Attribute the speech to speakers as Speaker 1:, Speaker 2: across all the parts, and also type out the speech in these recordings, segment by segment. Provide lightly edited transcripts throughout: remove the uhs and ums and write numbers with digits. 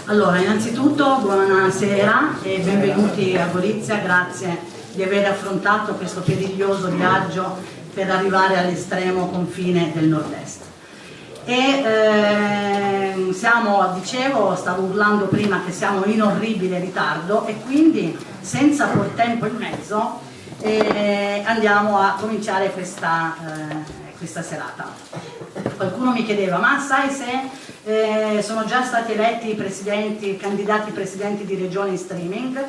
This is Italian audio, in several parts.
Speaker 1: Allora, innanzitutto buonasera e benvenuti a Gorizia, grazie di aver affrontato questo periglioso viaggio per arrivare all'estremo confine del nord-est. Dicevo, stavo urlando prima che siamo in orribile ritardo e quindi senza por tempo in mezzo andiamo a cominciare questa serata. Qualcuno mi chiedeva, ma sai se sono già stati eletti candidati presidenti di regione in streaming?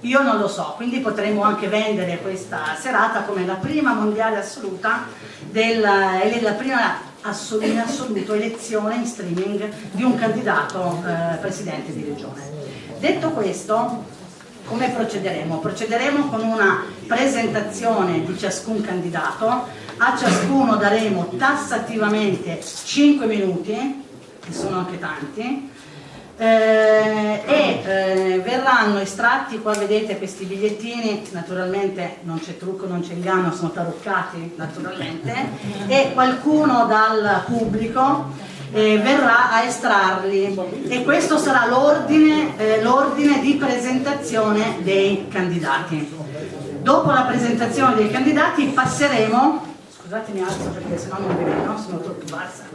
Speaker 1: Io non lo so, quindi potremmo anche vendere questa serata come la prima mondiale assoluta la prima in assoluto elezione in streaming di un candidato presidente di regione. Detto questo, come procederemo? Procederemo con una presentazione di ciascun candidato, a ciascuno daremo tassativamente 5 minuti, che sono anche tanti, verranno estratti, qua vedete questi bigliettini, naturalmente non c'è trucco, non c'è inganno, sono taroccati naturalmente, e qualcuno dal pubblico verrà a estrarli e questo sarà l'ordine di presentazione dei candidati. Dopo la presentazione dei candidati passeremo, scusate mi alzo perché sennò non vi vedo, sono troppo bassa.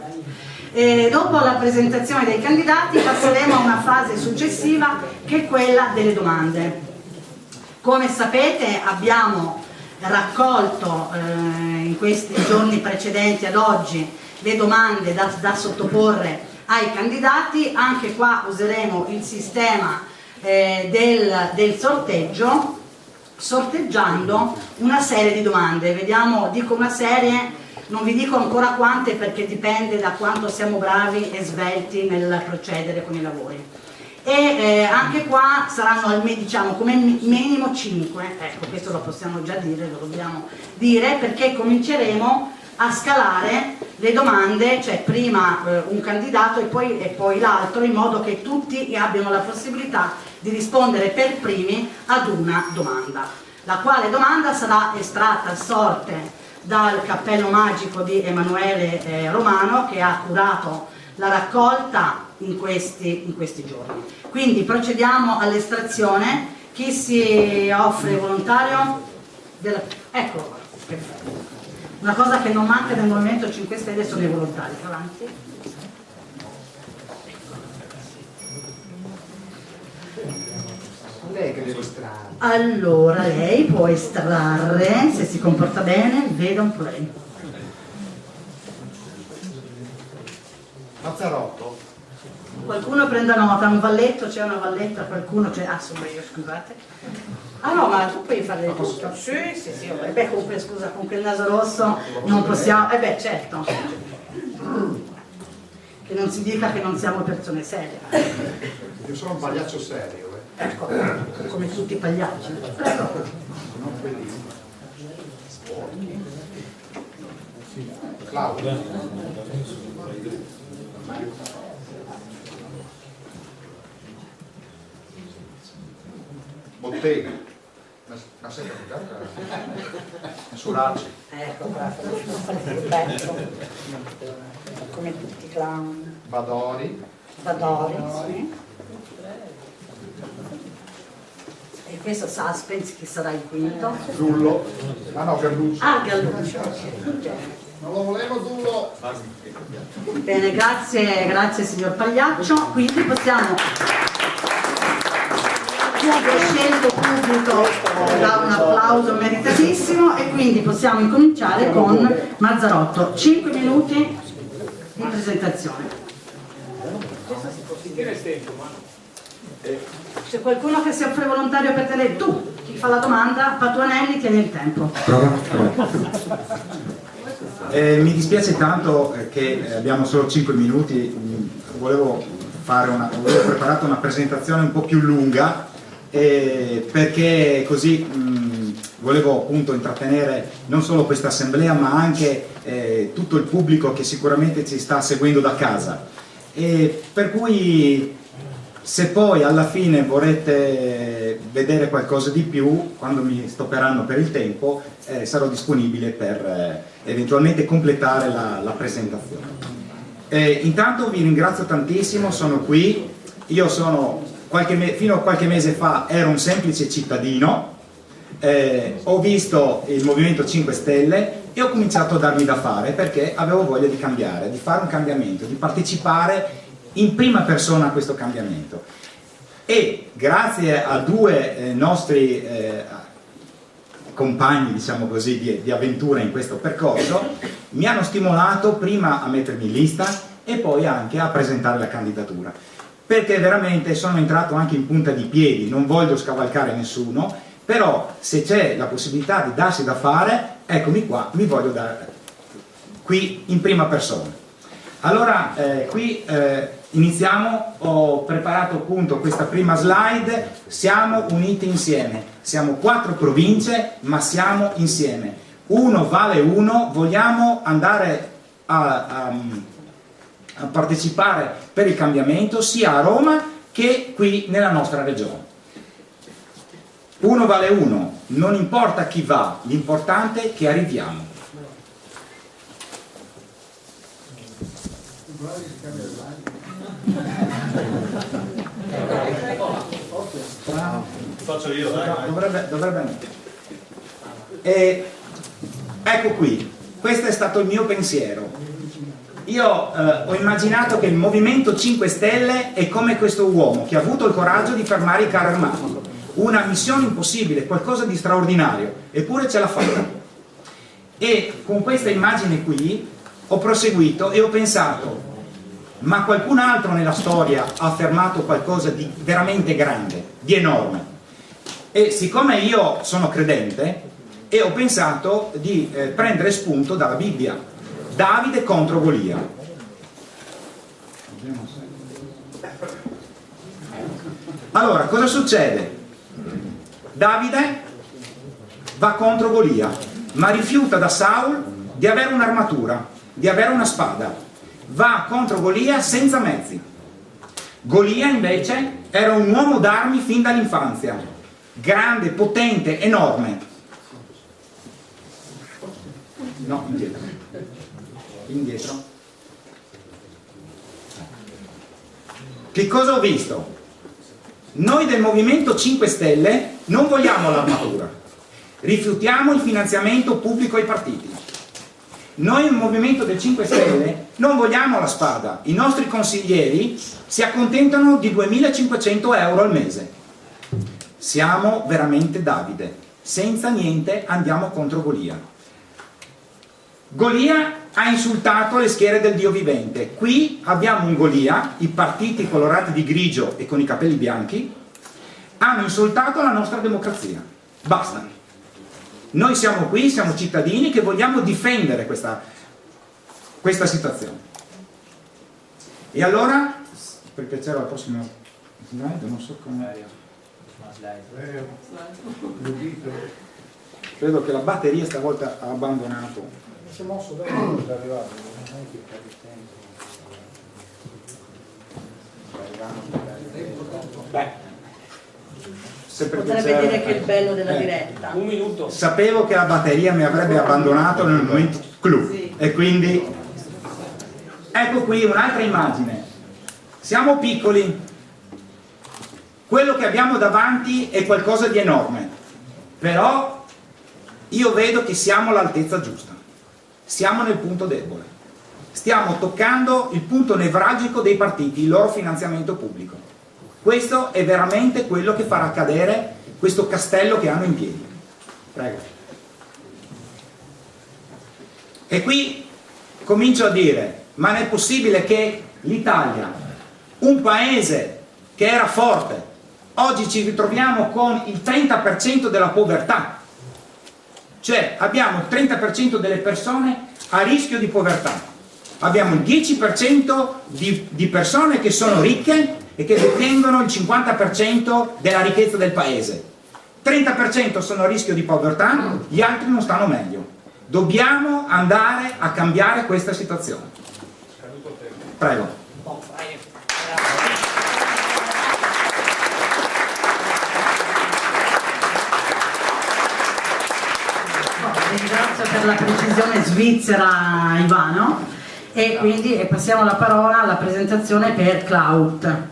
Speaker 1: Dopo la presentazione dei candidati passeremo a una fase successiva che è quella delle domande. Come sapete abbiamo raccolto in questi giorni precedenti ad oggi le domande da sottoporre ai candidati. Anche qua useremo il sistema del sorteggio, sorteggiando una serie di domande. Vediamo, dico una serie, non vi dico ancora quante perché dipende da quanto siamo bravi e svelti nel procedere con i lavori. Anche qua saranno diciamo come minimo 5, ecco questo lo possiamo già dire, lo dobbiamo dire perché cominceremo a scalare le domande, cioè prima un candidato e poi l'altro, in modo che tutti abbiano la possibilità di rispondere per primi ad una domanda, la quale domanda sarà estratta a sorte dal cappello magico di Emanuele Romano, che ha curato la raccolta in questi giorni. Quindi procediamo all'estrazione. Chi si offre volontario? Ecco qua, perfetto. Una cosa che non manca nel Movimento 5 Stelle sono i volontari. Avanti.
Speaker 2: Lei che deve estrarre.
Speaker 1: Allora, lei può estrarre, se si comporta bene, veda un po' lei.
Speaker 2: Mazzarotto.
Speaker 1: Qualcuno prenda nota, un valletto, c'è una valletta, qualcuno c'è. Ah, sono io, scusate. Ah no, ma tu puoi fare tutto. Sì, beh, comunque, scusa, con quel naso rosso non possiamo. Beh, certo. Che non si dica che non siamo persone serie.
Speaker 2: Io sono un pagliaccio serio.
Speaker 1: Ecco, come tutti i pagliacci.
Speaker 2: Non quelli sporchi. Claudio. Bottega. Ma sei capitata? Suraci.
Speaker 1: Ecco qua, come tutti i clown.
Speaker 2: Badori.
Speaker 1: Sì. E questo suspense, chi sarà il quinto?
Speaker 2: Zullo. Ah no, Galluccio.
Speaker 1: Ah, Galluccio.
Speaker 2: Non lo volevo Zullo.
Speaker 1: Bene, grazie signor Pagliaccio. Quindi possiamo, lo scelto pubblico dà un applauso meritatissimo e quindi possiamo incominciare con Mazzarotto. 5 minuti di presentazione. C'è qualcuno che si offre volontario per tenere? Tu, chi fa la domanda, Patuanelli, tieni il tempo.
Speaker 3: Mi dispiace tanto che abbiamo solo 5 minuti, volevo preparato una presentazione un po' più lunga perché così volevo appunto intrattenere non solo questa assemblea ma anche tutto il pubblico che sicuramente ci sta seguendo da casa, per cui se poi alla fine vorrete vedere qualcosa di più, quando mi stopperanno per il tempo, sarò disponibile per eventualmente completare la presentazione. Intanto vi ringrazio tantissimo, sono qui, io sono fino a qualche mese fa ero un semplice cittadino, ho visto il Movimento 5 Stelle e ho cominciato a darmi da fare perché avevo voglia di cambiare, di fare un cambiamento, di partecipare in prima persona a questo cambiamento. E grazie a due nostri compagni, diciamo così, di avventura in questo percorso, mi hanno stimolato prima a mettermi in lista e poi anche a presentare la candidatura, perché veramente sono entrato anche in punta di piedi, non voglio scavalcare nessuno, però se c'è la possibilità di darsi da fare, eccomi qua, mi voglio dare qui in prima persona. Allora, qui iniziamo, ho preparato appunto questa prima slide, siamo uniti insieme, siamo 4 province ma siamo insieme, uno vale uno, vogliamo andare a partecipare per il cambiamento sia a Roma che qui nella nostra regione. Uno vale uno, non importa chi va, l'importante è che arriviamo.
Speaker 4: Faccio io, dai.
Speaker 3: Dovrebbe. Ecco qui, questo è stato il mio pensiero. Io ho immaginato che il Movimento 5 Stelle è come questo uomo che ha avuto il coraggio di fermare i carri armati. Una missione impossibile, qualcosa di straordinario, eppure ce l'ha fatta. E con questa immagine qui ho proseguito e ho pensato, ma qualcun altro nella storia ha affermato qualcosa di veramente grande, di enorme. E siccome io sono credente, e ho pensato di prendere spunto dalla Bibbia. Davide contro Golia. Allora, cosa succede? Davide va contro Golia, ma rifiuta da Saul di avere un'armatura, di avere una spada. Va contro Golia senza mezzi. Golia invece era un uomo d'armi fin dall'infanzia, grande, potente, enorme. No, indietro. Che cosa ho visto? Noi del Movimento 5 Stelle non vogliamo l'armatura, rifiutiamo il finanziamento pubblico ai partiti. Noi nel Movimento del 5 Stelle non vogliamo la spada, i nostri consiglieri si accontentano di 2.500 euro al mese. Siamo veramente Davide, senza niente andiamo contro Golia. Golia ha insultato le schiere del Dio vivente. Qui abbiamo un Golia, i partiti colorati di grigio e con i capelli bianchi hanno insultato la nostra democrazia. Basta. Noi siamo qui, siamo cittadini che vogliamo difendere questa situazione. E allora, per piacere alla prossima slide, non so come... Credo che la batteria stavolta ha abbandonato.
Speaker 2: Si è mosso da quando è arrivato,
Speaker 3: Beh, se per
Speaker 1: potrebbe
Speaker 3: piacere,
Speaker 1: dire che è il bello della diretta.
Speaker 4: Un minuto.
Speaker 3: sapevo che la batteria mi avrebbe abbandonato nel momento clou,
Speaker 1: Sì.
Speaker 3: e quindi ecco qui un'altra immagine. Siamo piccoli, quello che abbiamo davanti è qualcosa di enorme, però io vedo che siamo all'altezza giusta. Siamo nel punto debole, stiamo toccando il punto nevralgico dei partiti, il loro finanziamento pubblico. Questo è veramente quello che farà cadere questo castello che hanno in piedi. Prego. E qui comincio a dire, ma non è possibile che l'Italia, un paese che era forte, oggi ci ritroviamo con il 30% della povertà. Cioè abbiamo il 30% delle persone a rischio di povertà, abbiamo il 10% di persone che sono ricche e che detengono il 50% della ricchezza del paese, 30% sono a rischio di povertà, gli altri non stanno meglio. Dobbiamo andare a cambiare questa situazione. Prego.
Speaker 1: Ringrazio per la precisione svizzera Ivano. e quindi passiamo la parola alla presentazione per Cloud.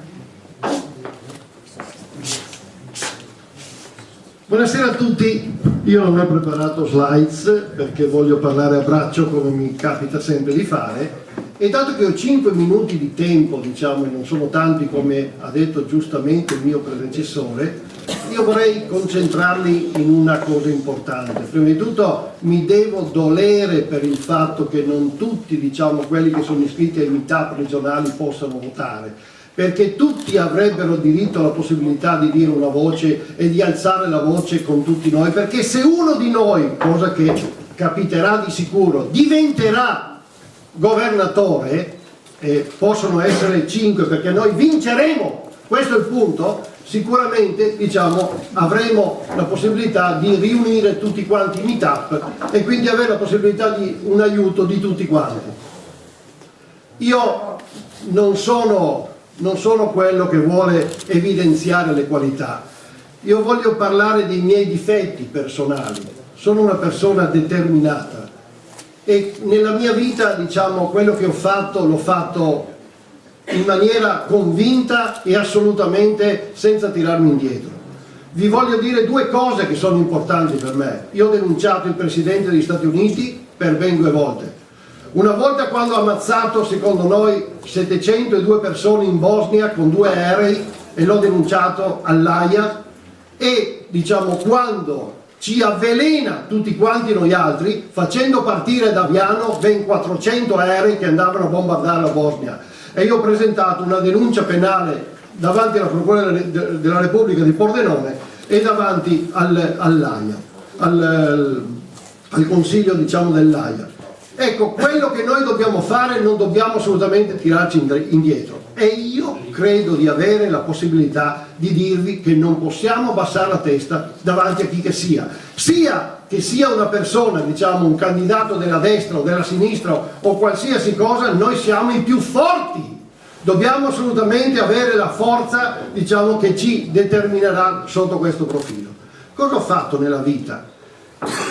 Speaker 4: Buonasera a tutti, io non ho preparato slides perché voglio parlare a braccio come mi capita sempre di fare, e dato che ho 5 minuti di tempo, diciamo, e non sono tanti come ha detto giustamente il mio predecessore, io vorrei concentrarli in una cosa importante. Prima di tutto mi devo dolere per il fatto che non tutti, diciamo, quelli che sono iscritti ai meetup regionali possano votare, perché tutti avrebbero diritto alla possibilità di dire una voce e di alzare la voce con tutti noi, perché se uno di noi, cosa che capiterà di sicuro, diventerà governatore, possono essere 5 perché noi vinceremo, questo è il punto, sicuramente, diciamo, avremo la possibilità di riunire tutti quanti i meetup e quindi avere la possibilità di un aiuto di tutti quanti. Io non sono quello che vuole evidenziare le qualità, io voglio parlare dei miei difetti personali. Sono una persona determinata e nella mia vita, diciamo, quello che ho fatto l'ho fatto in maniera convinta e assolutamente senza tirarmi indietro. Vi voglio dire 2 cose che sono importanti per me. Io ho denunciato il Presidente degli Stati Uniti per ben 2 volte. Una volta quando ha ammazzato, secondo noi, 702 persone in Bosnia con 2 aerei, e l'ho denunciato all'AIA, e diciamo quando ci avvelena tutti quanti noi altri facendo partire da Aviano ben 400 aerei che andavano a bombardare la Bosnia. E io ho presentato una denuncia penale davanti alla Procura della Repubblica di Pordenone e davanti all'AIA, al Consiglio, diciamo, dell'AIA. Ecco, quello che noi dobbiamo fare, non dobbiamo assolutamente tirarci indietro, e io credo di avere la possibilità di dirvi che non possiamo abbassare la testa davanti a chi che sia che sia una persona, diciamo, un candidato della destra o della sinistra o qualsiasi cosa. Noi siamo i più forti, dobbiamo assolutamente avere la forza, diciamo, che ci determinerà sotto questo profilo. Cosa ho fatto nella vita?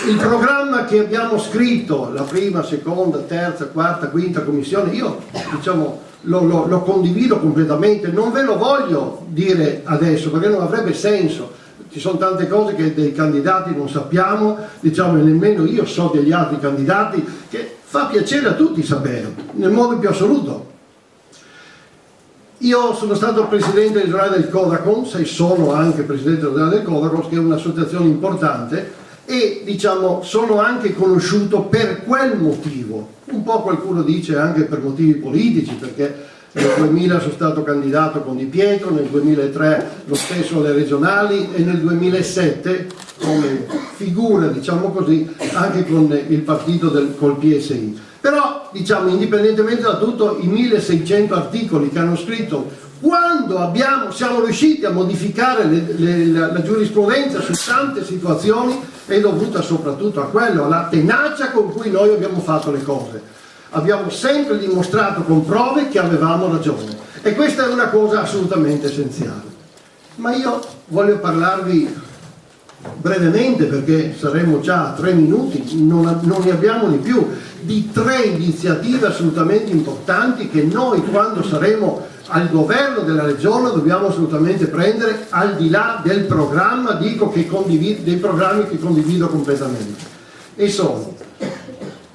Speaker 4: Il programma che abbiamo scritto, la prima, seconda, terza, quarta, quinta commissione, io, diciamo, lo condivido completamente, non ve lo voglio dire adesso perché non avrebbe senso. Ci sono tante cose che dei candidati non sappiamo, diciamo, e nemmeno io so degli altri candidati, che fa piacere a tutti sapere, nel modo più assoluto. Io sono stato presidente regionale del Codacons e sono anche presidente regionale del Codacons, che è un'associazione importante, e diciamo sono anche conosciuto per quel motivo, un po' qualcuno dice anche per motivi politici, perché nel 2000 sono stato candidato con Di Pietro, nel 2003 lo stesso alle regionali e nel 2007 come figura, diciamo così, anche con il partito col PSI. Però, diciamo, indipendentemente da tutto, i 1600 articoli che hanno scritto, quando siamo riusciti a modificare la giurisprudenza su tante situazioni, è dovuta soprattutto a quello, alla tenacia con cui noi abbiamo fatto le cose. Abbiamo sempre dimostrato con prove che avevamo ragione, e questa è una cosa assolutamente essenziale. Ma io voglio parlarvi brevemente, perché saremo già a 3 minuti, non ne abbiamo di più, di 3 iniziative assolutamente importanti che noi, quando saremo al governo della regione, dobbiamo assolutamente prendere, al di là del programma, dico, dei programmi che condivido completamente. E sono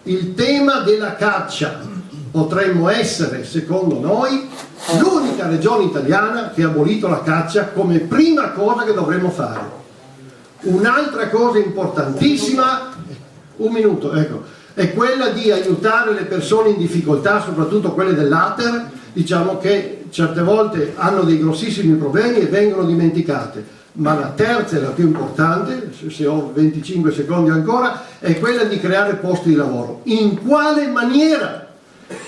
Speaker 4: il tema della caccia. Potremmo essere, secondo noi, l'unica regione italiana che ha abolito la caccia come prima cosa che dovremmo fare. Un'altra cosa importantissima, un minuto, ecco, è quella di aiutare le persone in difficoltà, soprattutto quelle dell'ATER, diciamo, che certe volte hanno dei grossissimi problemi e vengono dimenticate. Ma la terza e la più importante, se ho 25 secondi ancora, è quella di creare posti di lavoro. In quale maniera?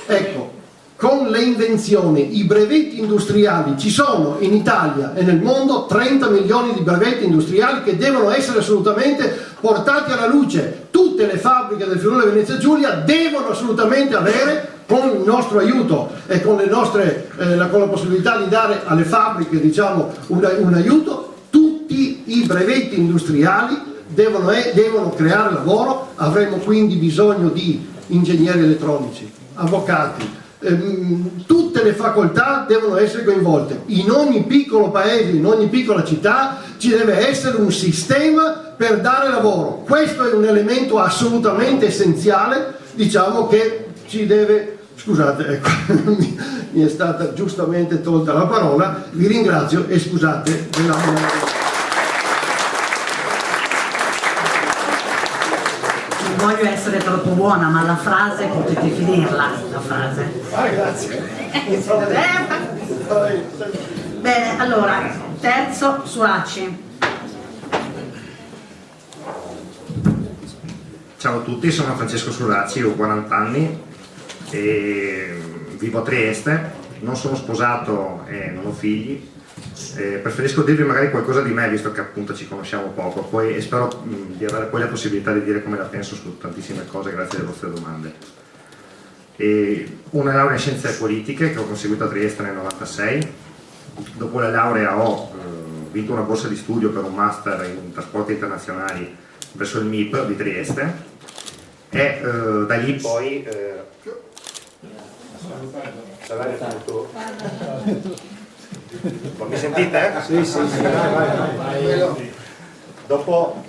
Speaker 4: Ecco, con le invenzioni, i brevetti industriali, ci sono in Italia e nel mondo 30 milioni di brevetti industriali che devono essere assolutamente portati alla luce. Tutte le fabbriche del Friuli Venezia Giulia devono assolutamente avere, con il nostro aiuto e con la possibilità di dare alle fabbriche, diciamo, un aiuto. Tutti i brevetti industriali devono creare lavoro. Avremo quindi bisogno di ingegneri elettronici, avvocati, tutte le facoltà devono essere coinvolte. In ogni piccolo paese, in ogni piccola città ci deve essere un sistema per dare lavoro. Questo è un elemento assolutamente essenziale, diciamo, che ci deve... Scusate, ecco, mi è stata giustamente tolta la parola, vi ringrazio e scusate della...
Speaker 1: Non voglio essere troppo buona, ma la frase potete finirla, la frase.
Speaker 4: Grazie.
Speaker 1: Bene, allora, terzo, Suraci.
Speaker 5: Ciao a tutti, sono Francesco Suraci, ho 40 anni e vivo a Trieste, non sono sposato e non ho figli. Preferisco dirvi magari qualcosa di me, visto che appunto ci conosciamo poco, poi spero di avere poi la possibilità di dire come la penso su tantissime cose grazie alle vostre domande. Una laurea in scienze politiche che ho conseguito a Trieste nel 96. Dopo la laurea ho vinto una borsa di studio per un master in trasporti internazionali presso il MIP di Trieste e da lì poi mi sentite?
Speaker 2: Sì, vai.
Speaker 5: Dopo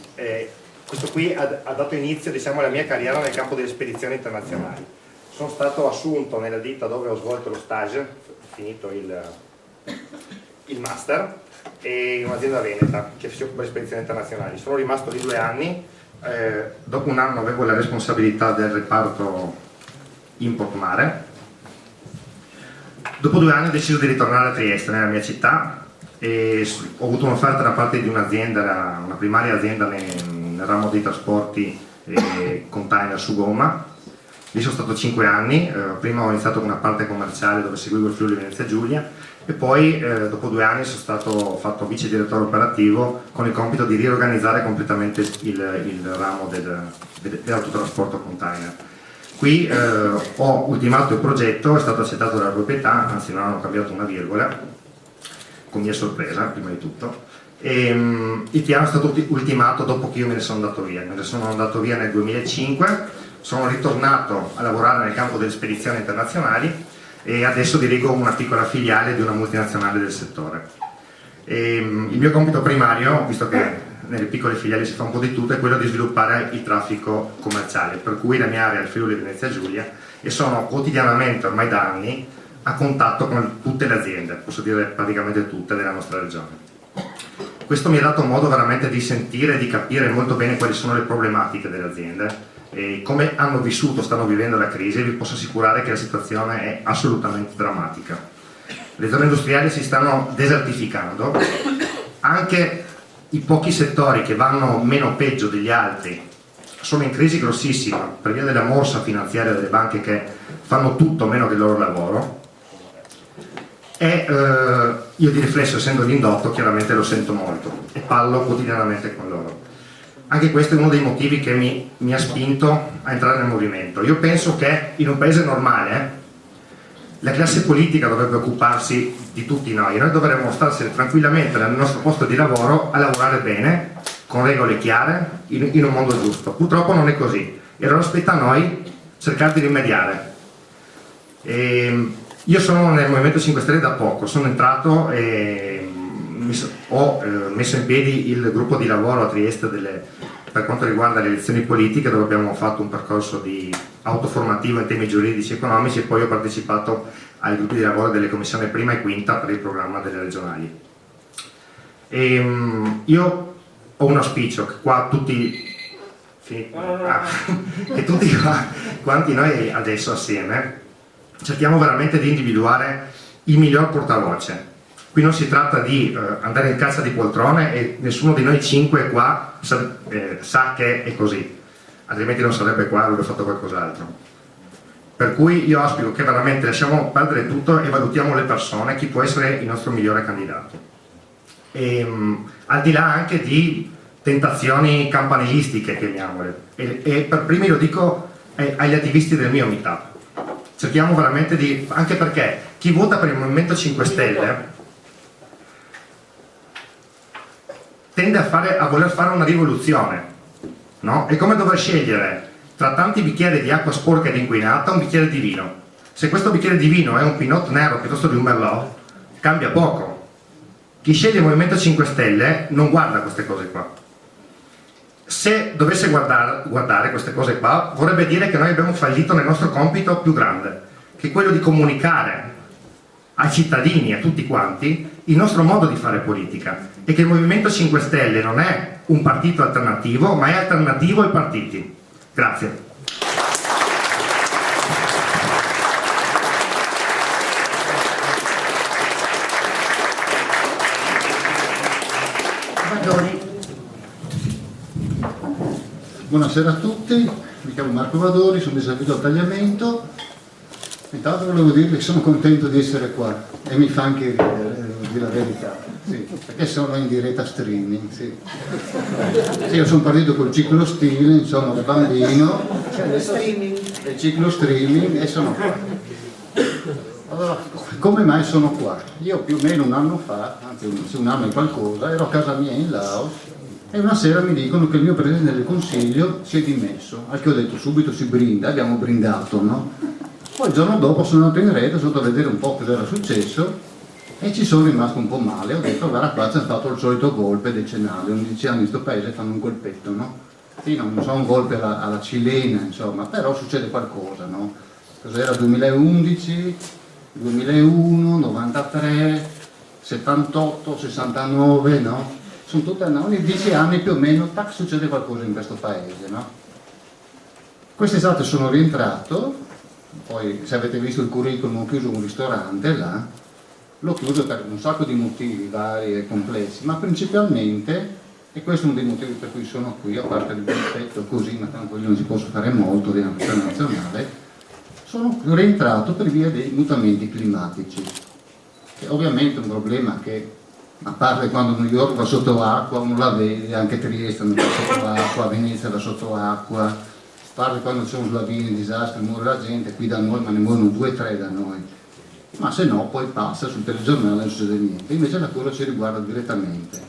Speaker 5: questo qui ha dato inizio, diciamo, alla mia carriera nel campo delle spedizioni internazionali. Sono stato assunto nella ditta dove ho svolto lo stage, finito il master, e in un'azienda veneta che si occupa di spedizioni internazionali. Sono rimasto lì 2 anni, dopo un anno avevo la responsabilità del reparto import mare. Dopo 2 anni ho deciso di ritornare a Trieste, nella mia città, e ho avuto un'offerta da parte di un'azienda, una primaria azienda nel ramo dei trasporti container su gomma. Lì sono stato 5 anni, prima ho iniziato con una parte commerciale dove seguivo il Friuli Venezia Giulia e poi dopo 2 anni sono stato fatto vice direttore operativo con il compito di riorganizzare completamente il ramo dell'autotrasporto container. Qui ho ultimato il progetto, è stato accettato dalla proprietà, anzi non hanno cambiato una virgola, con mia sorpresa prima di tutto, e il piano è stato ultimato dopo che io me ne sono andato via. Me ne sono andato via nel 2005, sono ritornato a lavorare nel campo delle spedizioni internazionali e adesso dirigo una piccola filiale di una multinazionale del settore. Il mio compito primario, visto che nelle piccole filiali si fa un po' di tutto, è quello di sviluppare il traffico commerciale, per cui la mia area è il Friuli Venezia Giulia e sono quotidianamente, ormai da anni, a contatto con tutte le aziende, posso dire praticamente tutte della nostra regione. Questo mi ha dato modo veramente di sentire e di capire molto bene quali sono le problematiche delle aziende e come hanno vissuto, stanno vivendo la crisi, e vi posso assicurare che la situazione è assolutamente drammatica. Le zone industriali si stanno desertificando, anche i pochi settori che vanno meno peggio degli altri sono in crisi grossissima per via della morsa finanziaria delle banche che fanno tutto meno che il loro lavoro, e io di riflesso, essendo l'indotto, chiaramente lo sento molto e parlo quotidianamente con loro. Anche questo è uno dei motivi che mi ha spinto a entrare nel movimento. Io penso che in un paese normale la classe politica dovrebbe occuparsi di tutti noi dovremmo starsene tranquillamente nel nostro posto di lavoro a lavorare bene, con regole chiare, in un mondo giusto. Purtroppo non è così e allora spetta a noi cercare di rimediare. Io sono nel Movimento 5 Stelle da poco, sono entrato e ho messo in piedi il gruppo di lavoro a Trieste per quanto riguarda le elezioni politiche, dove abbiamo fatto un percorso di autoformativo in temi giuridici e economici, e poi ho partecipato ai gruppi di lavoro delle commissioni prima e quinta per il programma delle regionali. Io ho un auspicio che qua tutti quanti noi adesso assieme cerchiamo veramente di individuare il miglior portavoce. Qui non si tratta di andare in caccia di poltrone, e nessuno di noi 5 qua sa che è così, altrimenti non sarebbe qua, avrebbe fatto qualcos'altro. Per cui io auspico che veramente lasciamo perdere tutto e valutiamo le persone, chi può essere il nostro migliore candidato. Al di là anche di tentazioni campanilistiche, chiamiamole, e per primi lo dico agli attivisti del mio meetup. Cerchiamo veramente di, anche perché chi vota per il Movimento 5 Stelle tende a voler fare una rivoluzione, no? È come dover scegliere tra tanti bicchieri di acqua sporca ed inquinata un bicchiere di vino. Se questo bicchiere di vino è un Pinot nero piuttosto di un Merlot, cambia poco. Chi sceglie il Movimento 5 Stelle non guarda queste cose qua. Se dovesse guardare queste cose qua, vorrebbe dire che noi abbiamo fallito nel nostro compito più grande, che è quello di comunicare ai cittadini, a tutti quanti, il nostro modo di fare politica, e che il Movimento 5 Stelle non è un partito alternativo, ma è alternativo ai partiti. Grazie.
Speaker 2: Buonasera a tutti, mi chiamo Marco Vadori, sono di servizio al tagliamento. Intanto volevo dirvi che sono contento di essere qua e mi fa anche ridere, devo dire la verità, sì, perché sono in diretta streaming. Sì. Sì, io sono partito col ciclo stile, insomma, da bambino, il ciclo streaming e sono qua. Allora, come mai sono qua? Io più o meno un anno fa, anzi un anno e qualcosa, ero a casa mia in Laos e una sera mi dicono che il mio Presidente del Consiglio si è dimesso, al che ho detto subito si brinda, abbiamo brindato, no? Poi il giorno dopo sono andato in rete, sono andato a vedere un po' cosa era successo e ci sono rimasto un po' male, ho detto guarda qua ci hanno fatto il solito golpe decennale, 11 anni in questo paese fanno un colpetto, no? Sì, non so un golpe alla cilena, insomma, però succede qualcosa, no? Cos'era 2011, 2001, 93, 78, 69, no? Sono tutte, ogni 10 anni più o meno, tac, succede qualcosa in questo paese, no? Quest'estate sono rientrato, poi se avete visto il curriculum ho chiuso un ristorante là, l'ho chiuso per un sacco di motivi vari e complessi, ma principalmente, e questo è uno dei motivi per cui sono qui, a parte il rispetto così, ma tanto io non ci posso fare molto di una questione nazionale, sono rientrato per via dei mutamenti climatici, che ovviamente è un problema che, a parte quando New York va sotto acqua, uno la vede, anche Trieste va sotto acqua, Venezia va sotto acqua, a parte quando ci sono slavini, disastri, muore la gente, qui da noi, ma ne muoiono 2 o 3 da noi, ma se no poi passa sul telegiornale e non succede niente. Invece la cosa ci riguarda direttamente,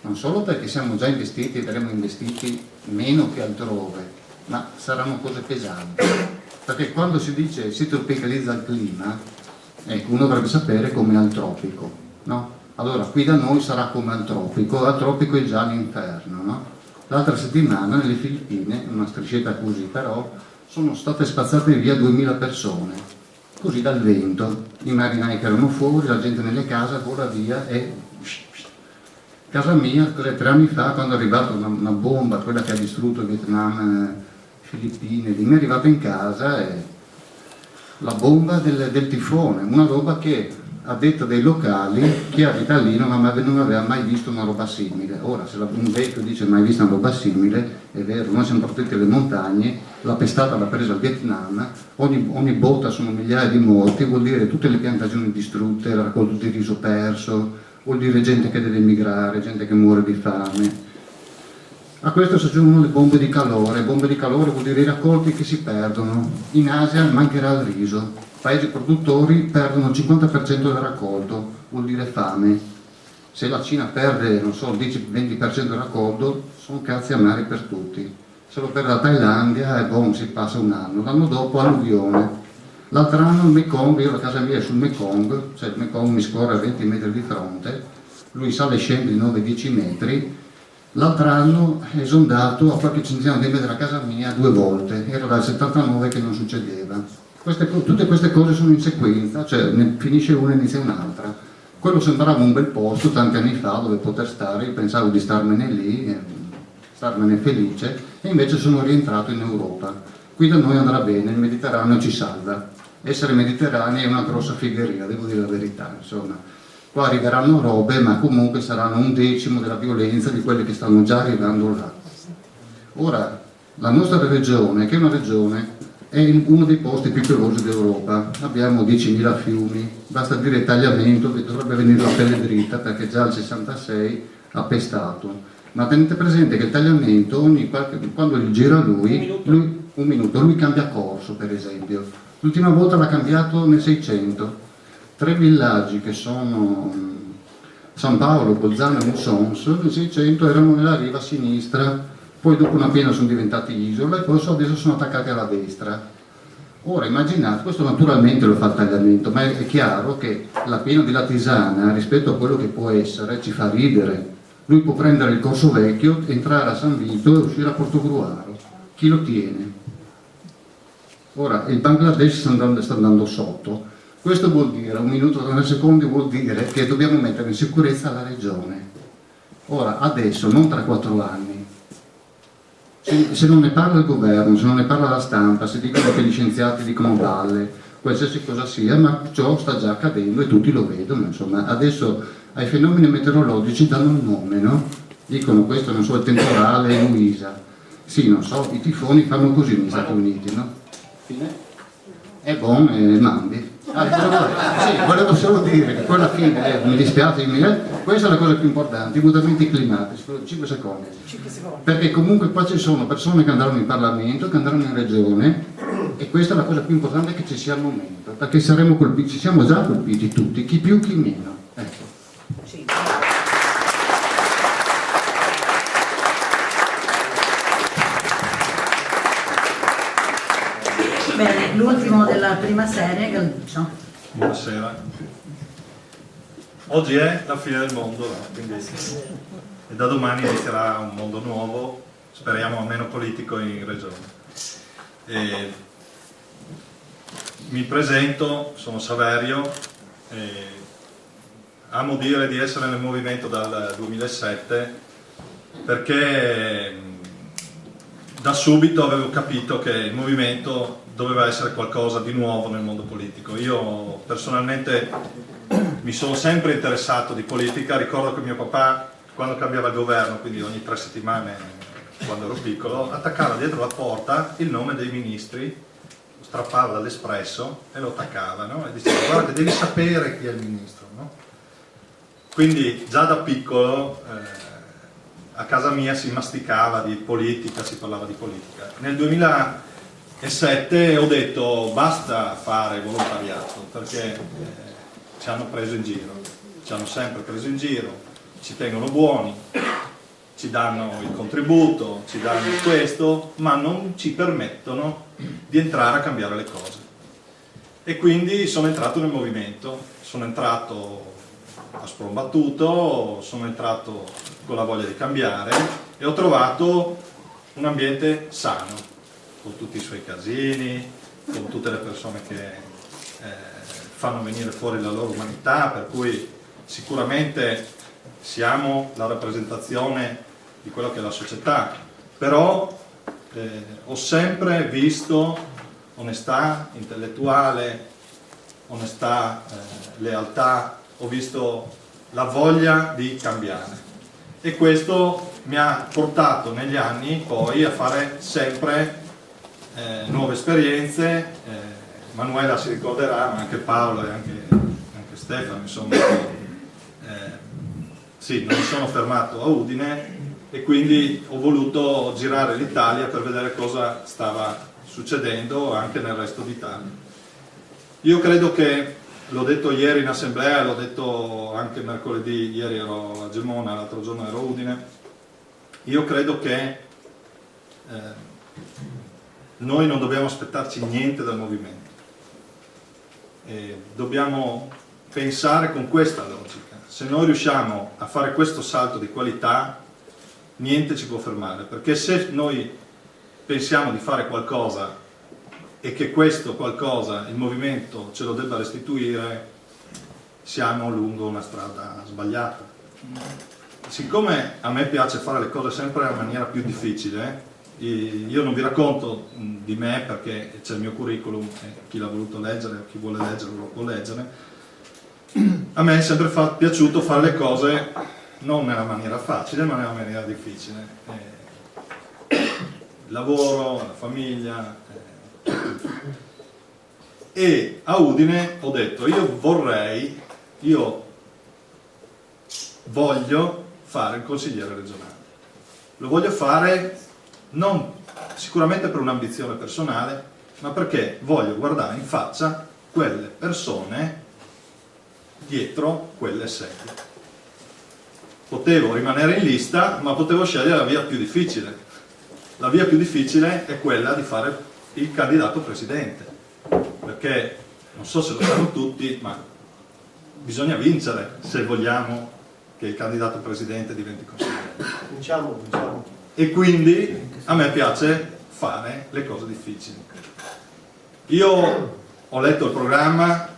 Speaker 2: non solo perché siamo già investiti e verremo investiti meno che altrove, ma saranno cose pesanti, perché quando si dice si tropicalizza il clima, ecco, uno dovrebbe sapere come al tropico, no? Allora, qui da noi sarà come al tropico è già l'inferno, no? L'altra settimana nelle Filippine, una striscetta così, però sono state spazzate via 2000 persone, così dal vento, i marinai che erano fuori, la gente nelle case vola via e... Casa mia, 3 anni fa, quando è arrivata una bomba, quella che ha distrutto il Vietnam, Filippine, lì mi è arrivata in casa e la bomba del tifone, una roba che a detta dei locali chi abita lì non aveva mai visto una roba simile. Ora se un vecchio dice mai visto una roba simile, è vero, noi siamo protetti alle montagne, la pestata l'ha presa il Vietnam, ogni botta sono migliaia di morti, vuol dire tutte le piantagioni distrutte, la raccolta di riso perso, vuol dire gente che deve emigrare, gente che muore di fame. A questo si aggiungono le bombe di calore vuol dire i raccolti che si perdono. In Asia mancherà il riso, paesi produttori perdono il 50% del raccolto, vuol dire fame. Se la Cina perde, non so, il 10-20% del raccolto, sono cazzi amari per tutti. Se lo perde la Thailandia, e si passa un anno. L'anno dopo alluvione. L'altro anno il Mekong, io la casa mia è sul Mekong, cioè il Mekong mi scorre a 20 metri di fronte, lui sale e scende di 9-10 metri. L'altro anno è esondato a qualche centinaio di metri da casa mia 2 volte, era dal 79 che non succedeva. Tutte queste cose sono in sequenza, cioè ne finisce una e inizia un'altra. Quello sembrava un bel posto tanti anni fa dove poter stare, io pensavo di starmene lì, starmene felice, e invece sono rientrato in Europa. Qui da noi andrà bene, il Mediterraneo ci salva. Essere mediterranei è una grossa figheria, devo dire la verità, insomma. Qua arriveranno robe, ma comunque saranno 1/10 della violenza di quelle che stanno già arrivando là. Ora, la nostra regione, che è una regione, è uno dei posti più piovosi d'Europa. Abbiamo 10.000 fiumi, basta dire tagliamento, dovrebbe venire la pelle dritta perché già il 66 ha pestato. Ma tenete presente che il tagliamento, quando gli gira lui cambia corso, per esempio. L'ultima volta l'ha cambiato nel 600. 3 villaggi che sono San Paolo, Bolzano e Musons nel 600 erano nella riva sinistra, poi dopo una pena sono diventati isola e poi adesso sono attaccati alla destra. Ora immaginate, questo naturalmente lo fa il tagliamento, ma è chiaro che la pena della Tisana rispetto a quello che può essere ci fa ridere. Lui può prendere il Corso Vecchio, entrare a San Vito e uscire a Portogruaro. Chi lo tiene? Ora il Bangladesh sta andando sotto. Questo vuol dire, 1 minuto e 30 secondi, vuol dire che dobbiamo mettere in sicurezza la regione. Ora, adesso, non tra 4 anni. Se non ne parla il governo, se non ne parla la stampa, se dicono che gli scienziati dicono balle, qualsiasi cosa sia, ma ciò sta già accadendo e tutti lo vedono, insomma. Adesso ai fenomeni meteorologici danno un nome, no? Dicono questo, non so, il temporale, Luisa. Sì, non so, i tifoni fanno così negli Stati Uniti, no? Fine? È buono e mandi. Sì, volevo solo dire che quella fine, mi dispiace, questa è la cosa più importante, i mutamenti climatici, 5 secondi. Perché comunque qua ci sono persone che andranno in Parlamento, che andranno in Regione, e questa è la cosa più importante, che ci sia al momento, perché saremo colpiti, ci siamo già colpiti tutti, chi più chi meno. Ecco.
Speaker 1: Sì. Bene, l'ultimo della prima serie, Galluccio.
Speaker 6: Buonasera. Oggi è la fine del mondo, no? Quindi, e da domani inizierà un mondo nuovo, speriamo meno politico in regione. E mi presento, sono Saverio, e amo dire di essere nel movimento dal 2007 perché da subito avevo capito che il movimento doveva essere qualcosa di nuovo nel mondo politico. Io personalmente mi sono sempre interessato di politica, ricordo che mio papà, quando cambiava il governo, quindi ogni 3 settimane quando ero piccolo, attaccava dietro la porta il nome dei ministri, lo strappava dall'Espresso e lo attaccava, no? E diceva: guarda, devi sapere chi è il ministro, no? Quindi già da piccolo a casa mia si masticava di politica, si parlava di politica. Nel 2007 ho detto basta fare volontariato, perché ci hanno preso in giro, ci hanno sempre preso in giro, ci tengono buoni, ci danno il contributo, ci danno questo, ma non ci permettono di entrare a cambiare le cose. E quindi sono entrato nel movimento, sono entrato a sprombattuto, sono entrato con la voglia di cambiare e ho trovato un ambiente sano, con tutti i suoi casini, con tutte le persone che fanno venire fuori la loro umanità, per cui sicuramente siamo la rappresentazione di quello che è la società, però ho sempre visto onestà intellettuale, onestà, lealtà, ho visto la voglia di cambiare e questo mi ha portato negli anni poi a fare sempre nuove esperienze. Manuela si ricorderà, ma anche Paolo e anche Stefano, insomma, sì, non mi sono fermato a Udine e quindi ho voluto girare l'Italia per vedere cosa stava succedendo anche nel resto d'Italia. Io credo che, l'ho detto ieri in assemblea, l'ho detto anche mercoledì, ieri ero a Gemona, l'altro giorno ero a Udine, io credo che noi non dobbiamo aspettarci niente dal movimento. Dobbiamo pensare con questa logica: se noi riusciamo a fare questo salto di qualità, niente ci può fermare, perché se noi pensiamo di fare qualcosa e che questo qualcosa il movimento ce lo debba restituire, siamo lungo una strada sbagliata. Siccome a me piace fare le cose sempre in maniera più difficile, io non vi racconto di me perché c'è il mio curriculum e chi l'ha voluto leggere, chi vuole leggerlo lo può leggere. A me è sempre piaciuto fare le cose non nella maniera facile ma nella maniera difficile. Il lavoro, la famiglia. E a Udine ho detto io voglio fare il consigliere regionale. Lo voglio fare non sicuramente per un'ambizione personale, ma perché voglio guardare in faccia quelle persone dietro quelle sedie. Potevo rimanere in lista, ma potevo scegliere la via più difficile, La via più difficile è quella di fare il candidato presidente, perché non so se lo sanno tutti, ma bisogna vincere se vogliamo che il candidato presidente diventi consigliere.
Speaker 4: Diciamo.
Speaker 6: E quindi a me piace fare le cose difficili. Io ho letto il programma,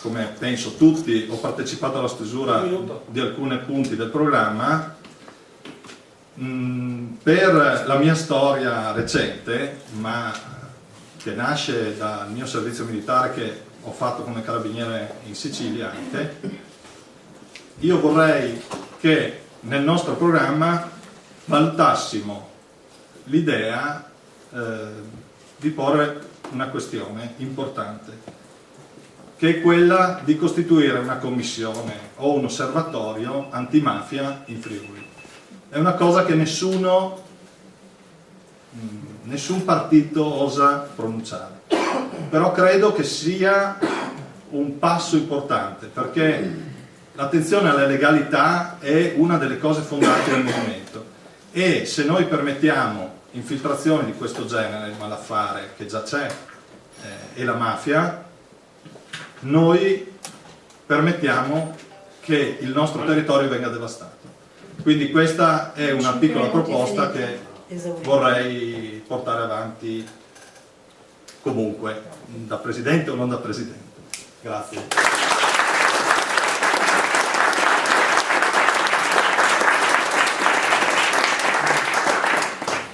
Speaker 6: come penso tutti, ho partecipato alla stesura di alcuni punti del programma. Per la mia storia recente, ma che nasce dal mio servizio militare che ho fatto come carabiniere in Sicilia anche, io vorrei che nel nostro programma valutassimo l'idea di porre una questione importante, che è quella di costituire una commissione o un osservatorio antimafia in Friuli. È una cosa che nessun partito osa pronunciare, però credo che sia un passo importante, perché l'attenzione alla legalità è una delle cose fondanti del movimento, e se noi permettiamo infiltrazioni di questo genere, il malaffare che già c'è e la mafia, noi permettiamo che il nostro territorio venga devastato. Quindi questa è una piccola proposta che vorrei portare avanti comunque, da presidente o non da presidente. Grazie.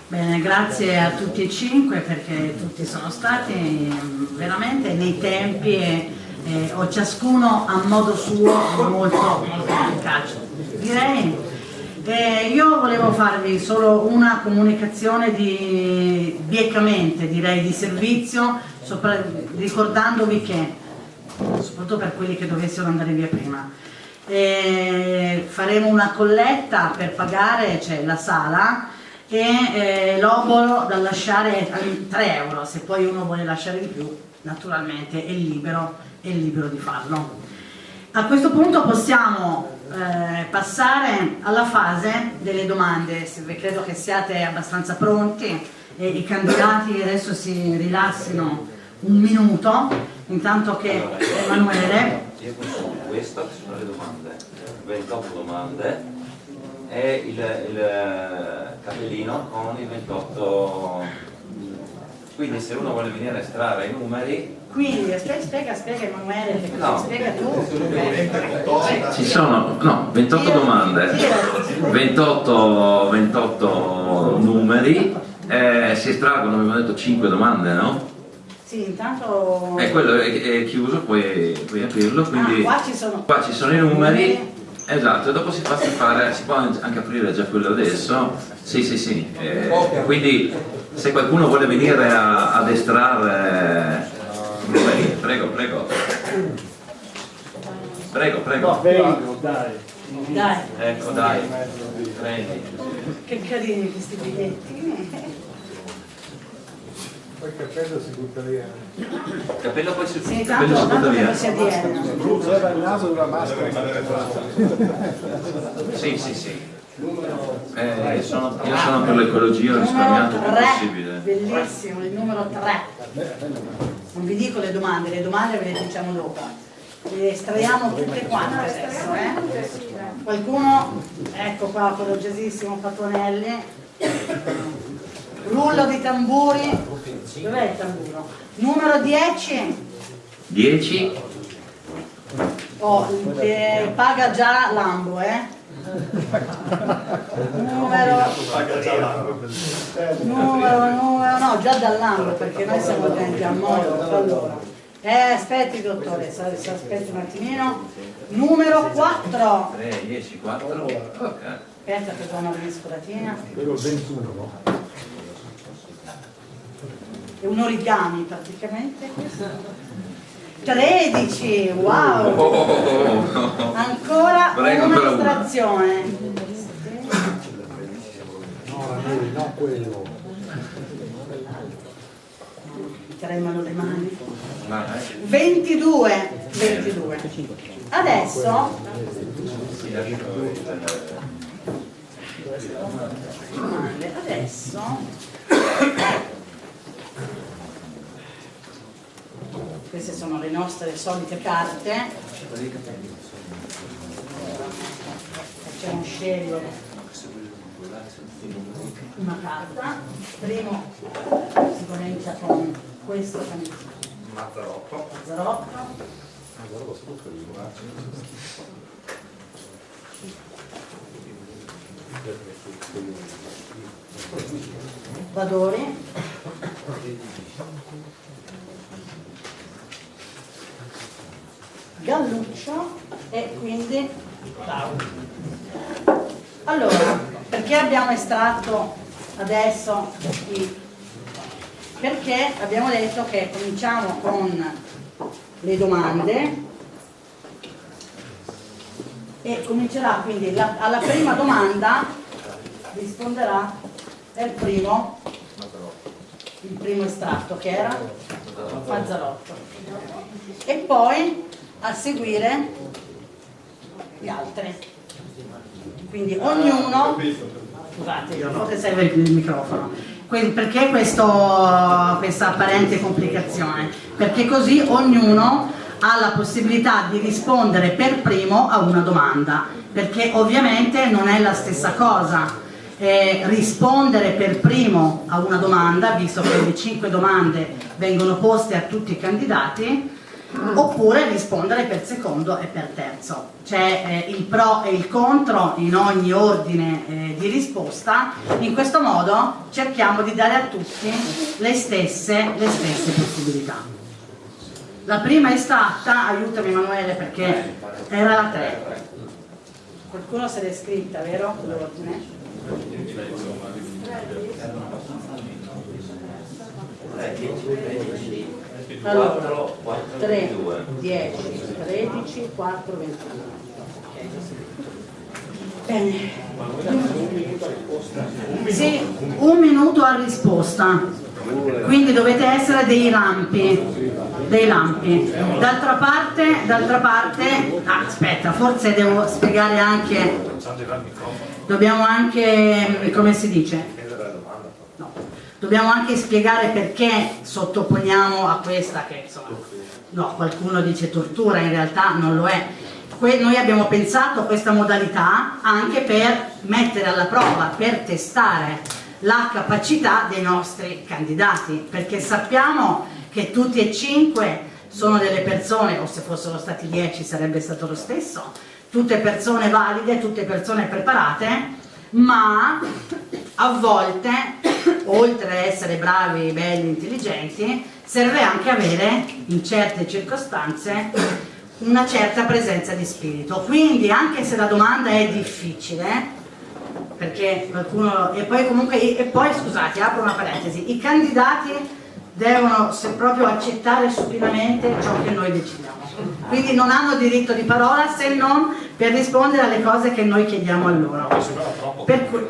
Speaker 1: Bene, grazie a tutti e 5 perché tutti sono stati veramente nei tempi e o ciascuno a modo suo molto efficace. Direi io volevo farvi solo una comunicazione bieccamente, direi, di servizio, ricordandovi che, soprattutto per quelli che dovessero andare via prima, faremo una colletta per pagare, cioè la sala, e l'obolo da lasciare a 3 euro. Se poi uno vuole lasciare di più, naturalmente è libero di farlo. A questo punto possiamo passare alla fase delle domande. Credo che siate abbastanza pronti e i candidati adesso si rilassino un minuto, intanto che Emanuele...
Speaker 7: Io consumo questo, che sono le domande, 28 domande, e il cartellino con i 28, quindi se uno vuole venire a estrarre i numeri.
Speaker 1: Quindi spiega Emanuele, che cosa spiega tu?
Speaker 7: Ci sono 28 domande, 28 numeri, si estraggono, abbiamo detto 5 domande, no?
Speaker 1: Sì, intanto...
Speaker 7: Quello è chiuso, puoi aprirlo, quindi
Speaker 1: qua
Speaker 7: ci sono i numeri, esatto, e dopo si può anche aprire già quello adesso, sì, quindi se qualcuno vuole venire ad estrarre... Prego.
Speaker 1: Dai.
Speaker 7: Ecco, dai, prendi.
Speaker 1: Che carini questi bigliettini.
Speaker 8: Poi il cappello si butta via.
Speaker 7: Il cappello poi si
Speaker 1: Sì,
Speaker 7: butta via.
Speaker 1: tanto si addiere.
Speaker 8: Bruciava il naso di una maschera.
Speaker 7: Sì. Io sono per l'ecologia, ho risparmiato il più possibile.
Speaker 1: Bellissimo, il numero 3. Non vi dico le domande ve le diciamo dopo. Le estraiamo tutte quante adesso, Qualcuno, ecco qua, coraggiosissimo Patonelli. Rullo di tamburi. Dov'è il tamburo? Numero 10. 10. Paga già Lambo, numero no, già dall'anno, perché noi siamo dentro a modo. Allora, aspetti dottore, aspetti un attimino. Numero 4.
Speaker 7: 3, 10, 4.
Speaker 1: Aspetta che do una mescolatina.
Speaker 8: Quello 21.
Speaker 1: È un origami praticamente. 13, wow! Ancora un'estrazione.
Speaker 8: No, quello.
Speaker 1: Mi tremano le mani. 22. Adesso Queste sono le nostre solite carte. Facciamo scegliere una carta. Primo si comincia con questo
Speaker 5: Mazzarotto.
Speaker 1: Vadori, Galluccio e quindi Tau. Allora, perché abbiamo estratto adesso perché abbiamo detto che cominciamo con le domande e comincerà quindi alla prima domanda risponderà il primo estratto che era Mazzarotto e poi a seguire gli altri, quindi ognuno, scusate, forse serve il microfono. Perché questa apparente complicazione? Perché così ognuno ha la possibilità di rispondere per primo a una domanda, perché ovviamente non è la stessa cosa rispondere per primo a una domanda, visto che le 5 domande vengono poste a tutti i candidati, oppure rispondere per secondo e per terzo. C'è il pro e il contro in ogni ordine di risposta. In questo modo cerchiamo di dare a tutti le stesse possibilità. La prima estratta, aiutami Emanuele perché era la 3. Qualcuno se l'è scritta, vero? L'ordine? Allora, 3, 10, 13, 4, 21. Bene. Sì, 1 minuto a risposta. Quindi dovete essere dei lampi. D'altra parte, aspetta, forse devo spiegare anche. Dobbiamo anche, come si dice? Dobbiamo anche spiegare perché sottoponiamo a questa che insomma, no, qualcuno dice tortura, in realtà non lo è. Noi abbiamo pensato a questa modalità anche per mettere alla prova, per testare la capacità dei nostri candidati, perché sappiamo che tutti e 5 sono delle persone, o se fossero stati 10 sarebbe stato lo stesso, tutte persone valide, tutte persone preparate, ma a volte, oltre a essere bravi, belli, intelligenti, serve anche avere, in certe circostanze, una certa presenza di spirito. Quindi, anche se la domanda è difficile, perché qualcuno... E poi scusate, apro una parentesi, i candidati devono proprio accettare supinamente ciò che noi decidiamo. Quindi non hanno diritto di parola se non per rispondere alle cose che noi chiediamo a loro. Per cui,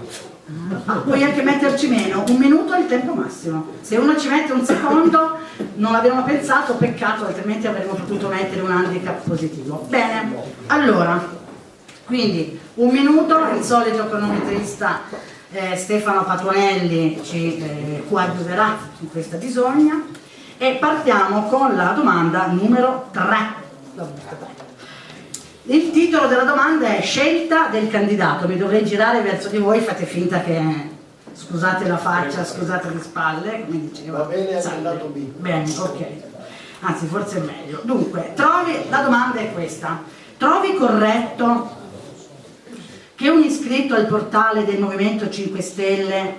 Speaker 1: puoi anche metterci meno, 1 minuto è il tempo massimo. Se uno ci mette 1 secondo non l'abbiamo pensato, peccato, altrimenti avremmo potuto mettere un handicap positivo. Bene, allora, quindi 1 minuto, il solito cronometrista Stefano Patuanelli ci coadiuverà in questa bisogna e partiamo con la domanda numero 3. Il titolo della domanda è Scelta del candidato. Mi dovrei girare verso di voi, fate finta che scusate la faccia, scusate le spalle, come diceva.
Speaker 4: Va bene, è andato B.
Speaker 1: Bene, ok. Anzi, forse è meglio. Dunque, la domanda è questa. Trovi corretto che un iscritto al portale del Movimento 5 Stelle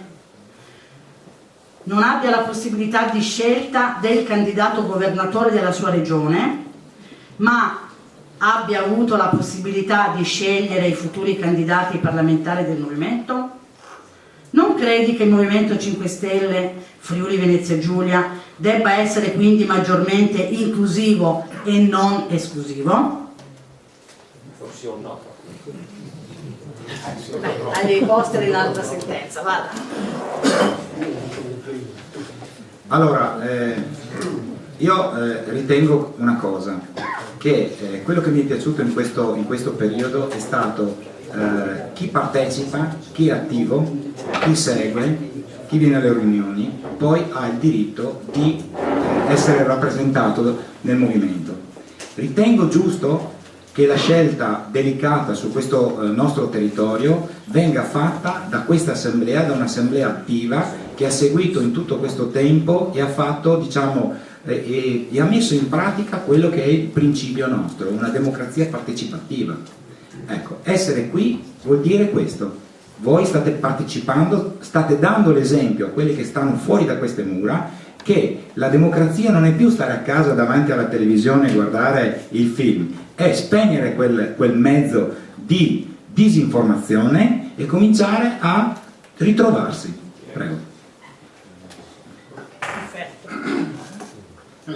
Speaker 1: non abbia la possibilità di scelta del candidato governatore della sua regione, ma abbia avuto la possibilità di scegliere i futuri candidati parlamentari del Movimento? Non credi che il Movimento 5 Stelle Friuli Venezia Giulia debba essere quindi maggiormente inclusivo e non esclusivo?
Speaker 9: Forse o no.
Speaker 1: Hai dei poster in altra sentenza, vada.
Speaker 3: Allora, io ritengo una cosa, che quello che mi è piaciuto in questo periodo è stato chi partecipa, chi è attivo, chi segue, chi viene alle riunioni poi ha il diritto di essere rappresentato nel movimento. Ritengo giusto che la scelta delicata su questo nostro territorio venga fatta da questa assemblea, da un'assemblea attiva che ha seguito in tutto questo tempo e ha fatto, diciamo, e ha messo in pratica quello che è il principio nostro, una democrazia partecipativa. Ecco, essere qui vuol dire questo. Voi state partecipando, state dando l'esempio a quelli che stanno fuori da queste mura che la democrazia non è più stare a casa davanti alla televisione e guardare il film, è spegnere quel mezzo di disinformazione e cominciare a ritrovarsi. Prego.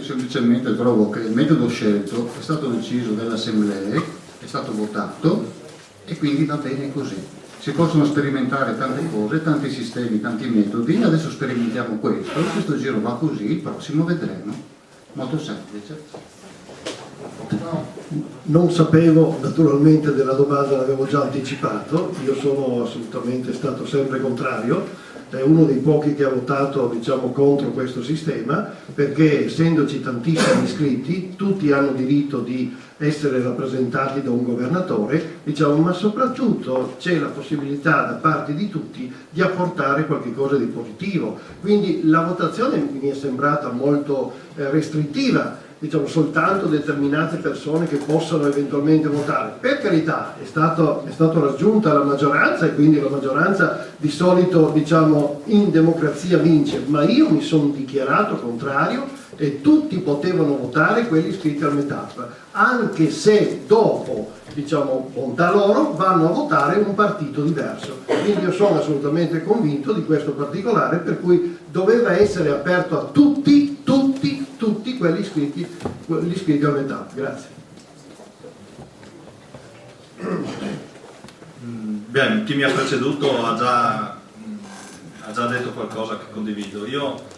Speaker 2: Semplicemente trovo che il metodo scelto è stato deciso dalle assemblee, è stato votato e quindi va bene così. Si possono sperimentare tante cose, tanti sistemi, tanti metodi, adesso sperimentiamo questo giro va così, il prossimo vedremo. Molto semplice.
Speaker 4: Non sapevo naturalmente della domanda, l'avevo già anticipato, io sono assolutamente stato sempre contrario, è uno dei pochi che ha votato, diciamo, contro questo sistema, perché essendoci tantissimi iscritti tutti hanno diritto di essere rappresentati da un governatore, diciamo, ma soprattutto c'è la possibilità da parte di tutti di apportare qualche cosa di positivo, quindi la votazione mi è sembrata molto restrittiva, diciamo, soltanto determinate persone che possono eventualmente votare. Per carità, è stato raggiunta la maggioranza e quindi la maggioranza di solito, diciamo, in democrazia vince, ma io mi sono dichiarato contrario e tutti potevano votare quelli iscritti al METAP, anche se dopo, diciamo, bontà loro, vanno a votare un partito diverso. Quindi io sono assolutamente convinto di questo particolare, per cui doveva essere aperto a tutti quelli iscritti al METAP. Grazie.
Speaker 6: Bene, chi mi ha preceduto ha già detto qualcosa che condivido. Io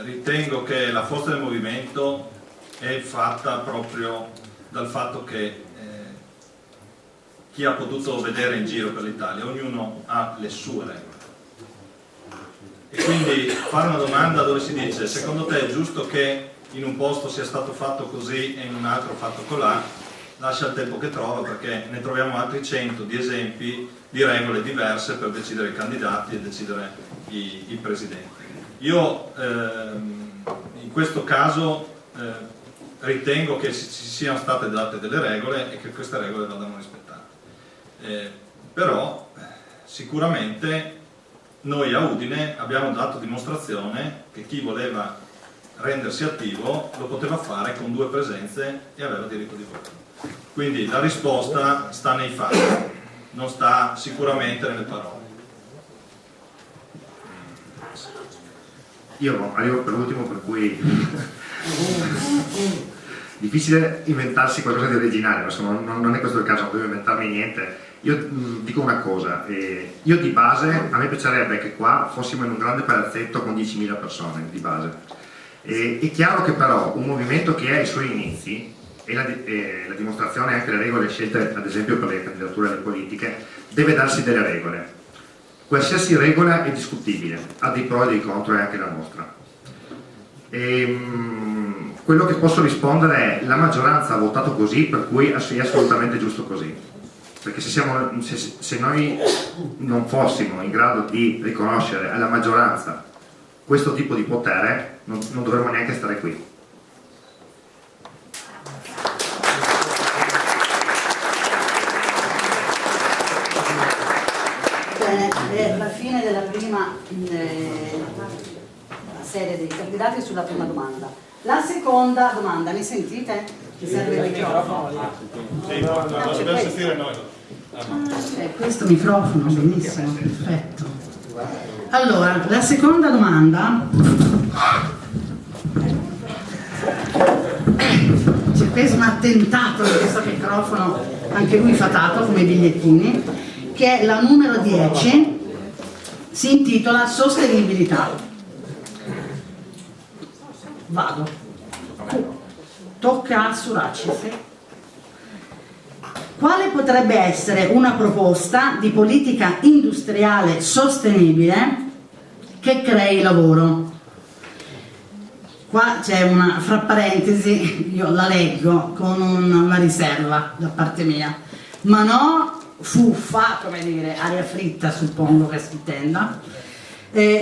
Speaker 6: ritengo che la forza del movimento è fatta proprio dal fatto che chi ha potuto vedere in giro per l'Italia, ognuno ha le sue regole. E quindi fare una domanda dove si dice: secondo te è giusto che in un posto sia stato fatto così e in un altro fatto colà? Lascia il tempo che trova, perché ne troviamo altri 100 di esempi di regole diverse per decidere i candidati e decidere i presidenti. Io in questo caso ritengo che ci siano state date delle regole e che queste regole vadano rispettate. Però sicuramente noi a Udine abbiamo dato dimostrazione che chi voleva rendersi attivo lo poteva fare con 2 presenze e aveva diritto di voto. Quindi la risposta sta nei fatti, non sta sicuramente nelle parole.
Speaker 5: Io arrivo per l'ultimo, per cui difficile inventarsi qualcosa di originale, insomma, non è questo il caso, non devo inventarmi niente. Io dico una cosa, io di base, a me piacerebbe che qua fossimo in un grande palazzetto con 10.000 persone di base. È chiaro che però un movimento che ha i suoi inizi, e la dimostrazione anche le regole scelte ad esempio per le candidature alle politiche, deve darsi delle regole. Qualsiasi regola è discutibile, ha dei pro e dei contro, e anche la nostra. Quello che posso rispondere è: la maggioranza ha votato così, per cui è assolutamente giusto così. Perché se noi non fossimo in grado di riconoscere alla maggioranza questo tipo di potere, non dovremmo neanche stare qui.
Speaker 1: Bene, è la fine della prima serie dei candidati sulla prima domanda. La seconda domanda, mi sentite? Ci serve il microfono?
Speaker 6: Sì, non dobbiamo sentire noi.
Speaker 1: C'è questo microfono, benissimo, perfetto. Allora, la seconda domanda, c'è preso un attentato di questo microfono, anche lui fatato come i bigliettini, che è la numero 10, si intitola Sostenibilità. Vado. Tocca a Suraci. Quale potrebbe essere una proposta di politica industriale sostenibile che crei lavoro. Qua c'è una, fra parentesi, io la leggo con una riserva da parte mia, ma no fuffa, come dire, aria fritta suppongo che si intenda,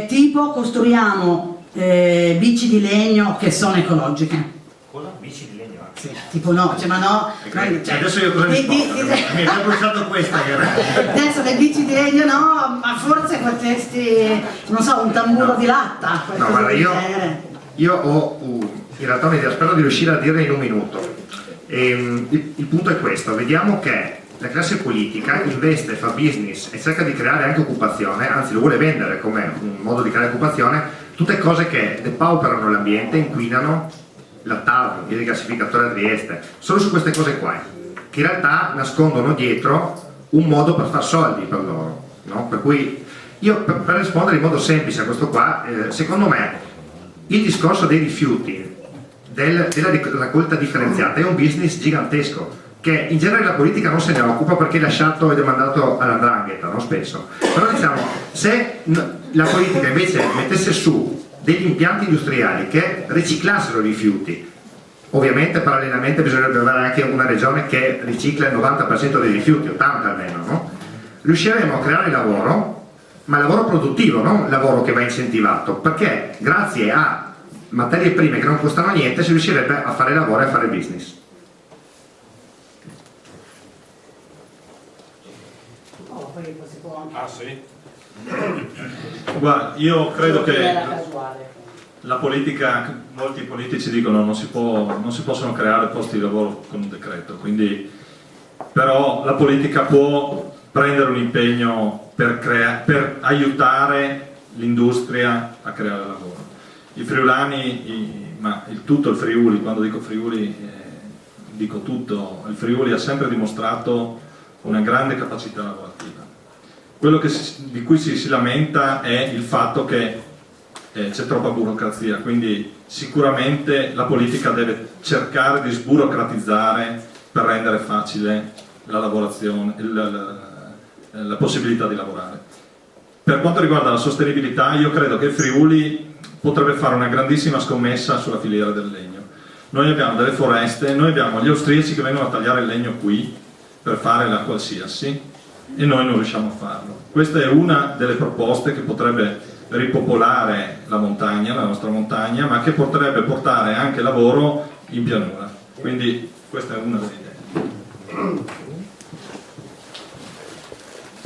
Speaker 1: tipo costruiamo bici di legno che sono ecologiche.
Speaker 5: Con la bici di legno?
Speaker 1: Sì, tipo no, cioè, ma no, cioè,
Speaker 5: adesso io cosa rispondo? Mi hai già bruciato questa che era.
Speaker 1: adesso le bici di legno no, ma forse potresti, non so, un tamburo di latta,
Speaker 5: No,
Speaker 1: qualcosa
Speaker 5: guarda,
Speaker 1: del genere.
Speaker 5: io ho in realtà un'idea, spero di riuscire a dirla in un minuto. Il punto è questo: vediamo che la classe politica investe, fa business e cerca di creare anche occupazione, anzi lo vuole vendere come un modo di creare occupazione, tutte cose che depauperano l'ambiente, inquinano, la TAV, il rigassificatore a Trieste, solo su queste cose qua, che in realtà nascondono dietro un modo per far soldi per loro, no? Per cui io per rispondere in modo semplice a questo qua, secondo me il discorso dei rifiuti, della raccolta differenziata è un business gigantesco che in genere la politica non se ne occupa perché è lasciato e demandato all''ndrangheta, no? Spesso. Però diciamo, se la politica invece mettesse su degli impianti industriali che riciclassero i rifiuti, ovviamente parallelamente bisognerebbe avere anche una regione che ricicla il 90% dei rifiuti, 80 almeno, no? Riusciremo a creare lavoro, ma lavoro produttivo, non lavoro che va incentivato, perché grazie a materie prime che non costano niente si riuscirebbe a fare lavoro e a fare business.
Speaker 6: Ah sì? Guarda, io credo che la politica, molti politici dicono non si possono creare posti di lavoro con un decreto, quindi però la politica può prendere un impegno per aiutare l'industria a creare lavoro. I friulani, tutto il Friuli, quando dico Friuli dico tutto, il Friuli ha sempre dimostrato una grande capacità lavorativa. Quello di cui si lamenta è il fatto che c'è troppa burocrazia, quindi sicuramente la politica deve cercare di sburocratizzare per rendere facile la lavorazione, la possibilità di lavorare. Per quanto riguarda la sostenibilità, io credo che il Friuli potrebbe fare una grandissima scommessa sulla filiera del legno. Noi abbiamo delle foreste, noi abbiamo gli austriaci che vengono a tagliare il legno qui per fare la qualsiasi e noi non riusciamo a farlo. Questa è una delle proposte che potrebbe ripopolare la montagna, la nostra montagna, ma che potrebbe portare anche lavoro in pianura. Quindi questa è una delle idee.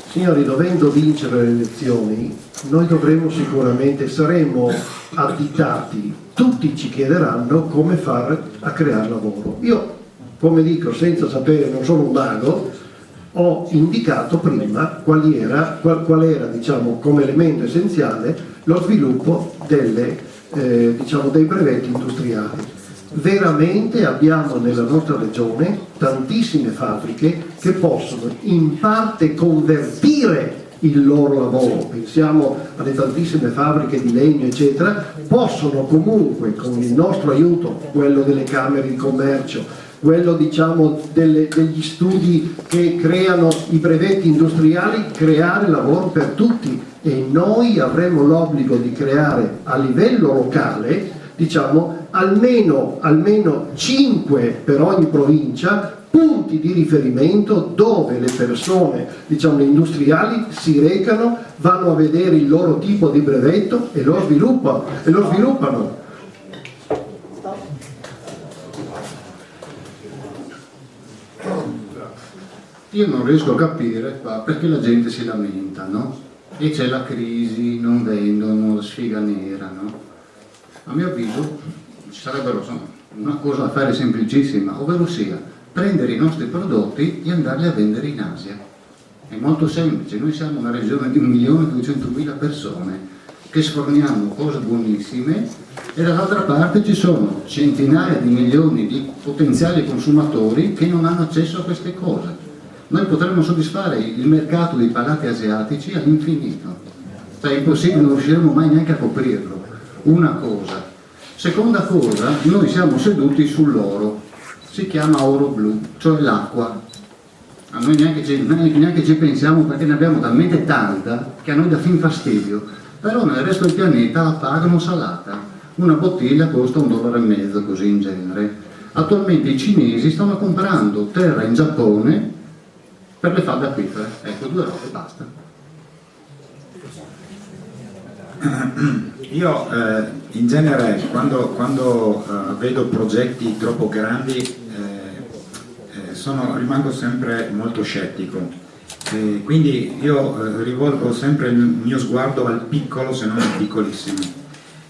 Speaker 4: Signori, dovendo vincere le elezioni, noi dovremo sicuramente, saremo additati, tutti ci chiederanno come fare a creare lavoro. Io, come dico, senza sapere, non sono un mago, ho indicato prima qual era diciamo, come elemento essenziale lo sviluppo dei brevetti industriali. Veramente abbiamo nella nostra regione tantissime fabbriche che possono in parte convertire il loro lavoro, pensiamo alle tantissime fabbriche di legno eccetera, possono comunque con il nostro aiuto, quello delle camere di commercio, quello diciamo degli studi che creano i brevetti industriali, creare lavoro per tutti, e noi avremo l'obbligo di creare a livello locale diciamo almeno 5 per ogni provincia punti di riferimento dove le persone, diciamo le industriali, si recano, vanno a vedere il loro tipo di brevetto e lo sviluppano.
Speaker 2: Io non riesco a capire qua perché la gente si lamenta, no? E c'è la crisi, non vendono, la sfiga nera, no? A mio avviso ci sarebbero una cosa da fare semplicissima, ovvero sia prendere i nostri prodotti e andarli a vendere in Asia. È molto semplice, noi siamo una regione di 1.200.000 persone che sforniamo cose buonissime e dall'altra parte ci sono centinaia di milioni di potenziali consumatori che non hanno accesso a queste cose. Noi potremmo soddisfare il mercato dei palati asiatici all'infinito, cioè è impossibile, non riusciremo mai neanche a coprirlo. Una cosa. Seconda cosa, noi siamo seduti sull'oro, si chiama oro blu, cioè l'acqua. A noi neanche ci pensiamo perché ne abbiamo talmente tanta che a noi dà fin fastidio. però nel resto del pianeta la pagano salata. Una bottiglia costa $1,50, così in genere. Attualmente i cinesi stanno comprando terra in Giappone per le falde acquifere. Ecco, 2 robe, basta.
Speaker 3: Io in genere quando vedo progetti troppo grandi rimango sempre molto scettico. Quindi io rivolgo sempre il mio sguardo al piccolo, se non al piccolissimo,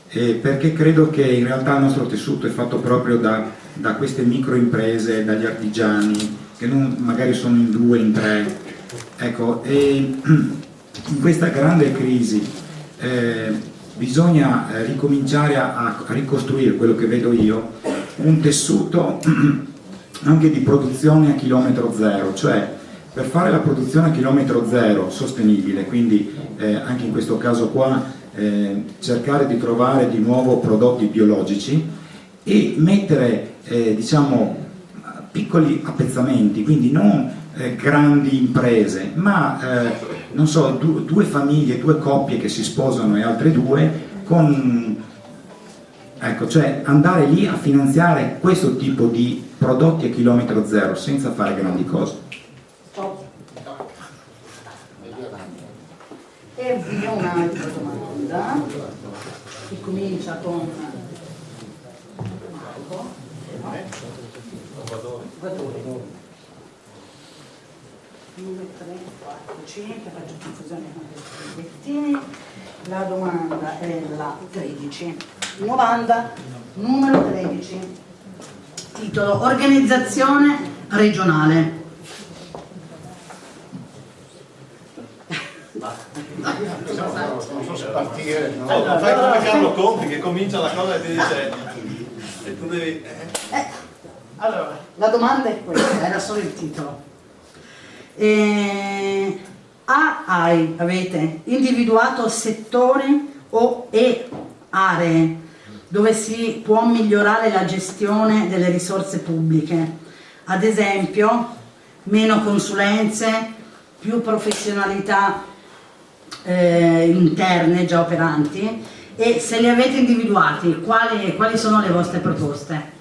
Speaker 3: perché credo che in realtà il nostro tessuto è fatto proprio da queste microimprese, dagli artigiani, che magari sono in 2, in 3. Ecco, e in questa grande crisi bisogna ricominciare a ricostruire, quello che vedo io, un tessuto anche di produzione a chilometro zero, cioè per fare la produzione a chilometro zero sostenibile, quindi anche in questo caso qua cercare di trovare di nuovo prodotti biologici e mettere diciamo piccoli appezzamenti, quindi non grandi imprese, ma non so, 2 famiglie, 2 coppie che si sposano e altre 2 ecco, cioè andare lì a finanziare questo tipo di prodotti a chilometro zero senza fare grandi cose.
Speaker 1: E via un'altra domanda che comincia con Marco. Guadori. 1, 3, 4, 5, faccio confusione con questi bigliettini. La domanda è la 13. Domanda numero 13. Titolo: Organizzazione regionale.
Speaker 6: Non so se partire. Fai come Carlo Conti che comincia la cosa e ti dice e tu devi.
Speaker 1: Allora, la domanda è questa, era solo il titolo. Avete individuato settori e aree dove si può migliorare la gestione delle risorse pubbliche, ad esempio meno consulenze, più professionalità interne già operanti, e se li avete individuati quali sono le vostre proposte?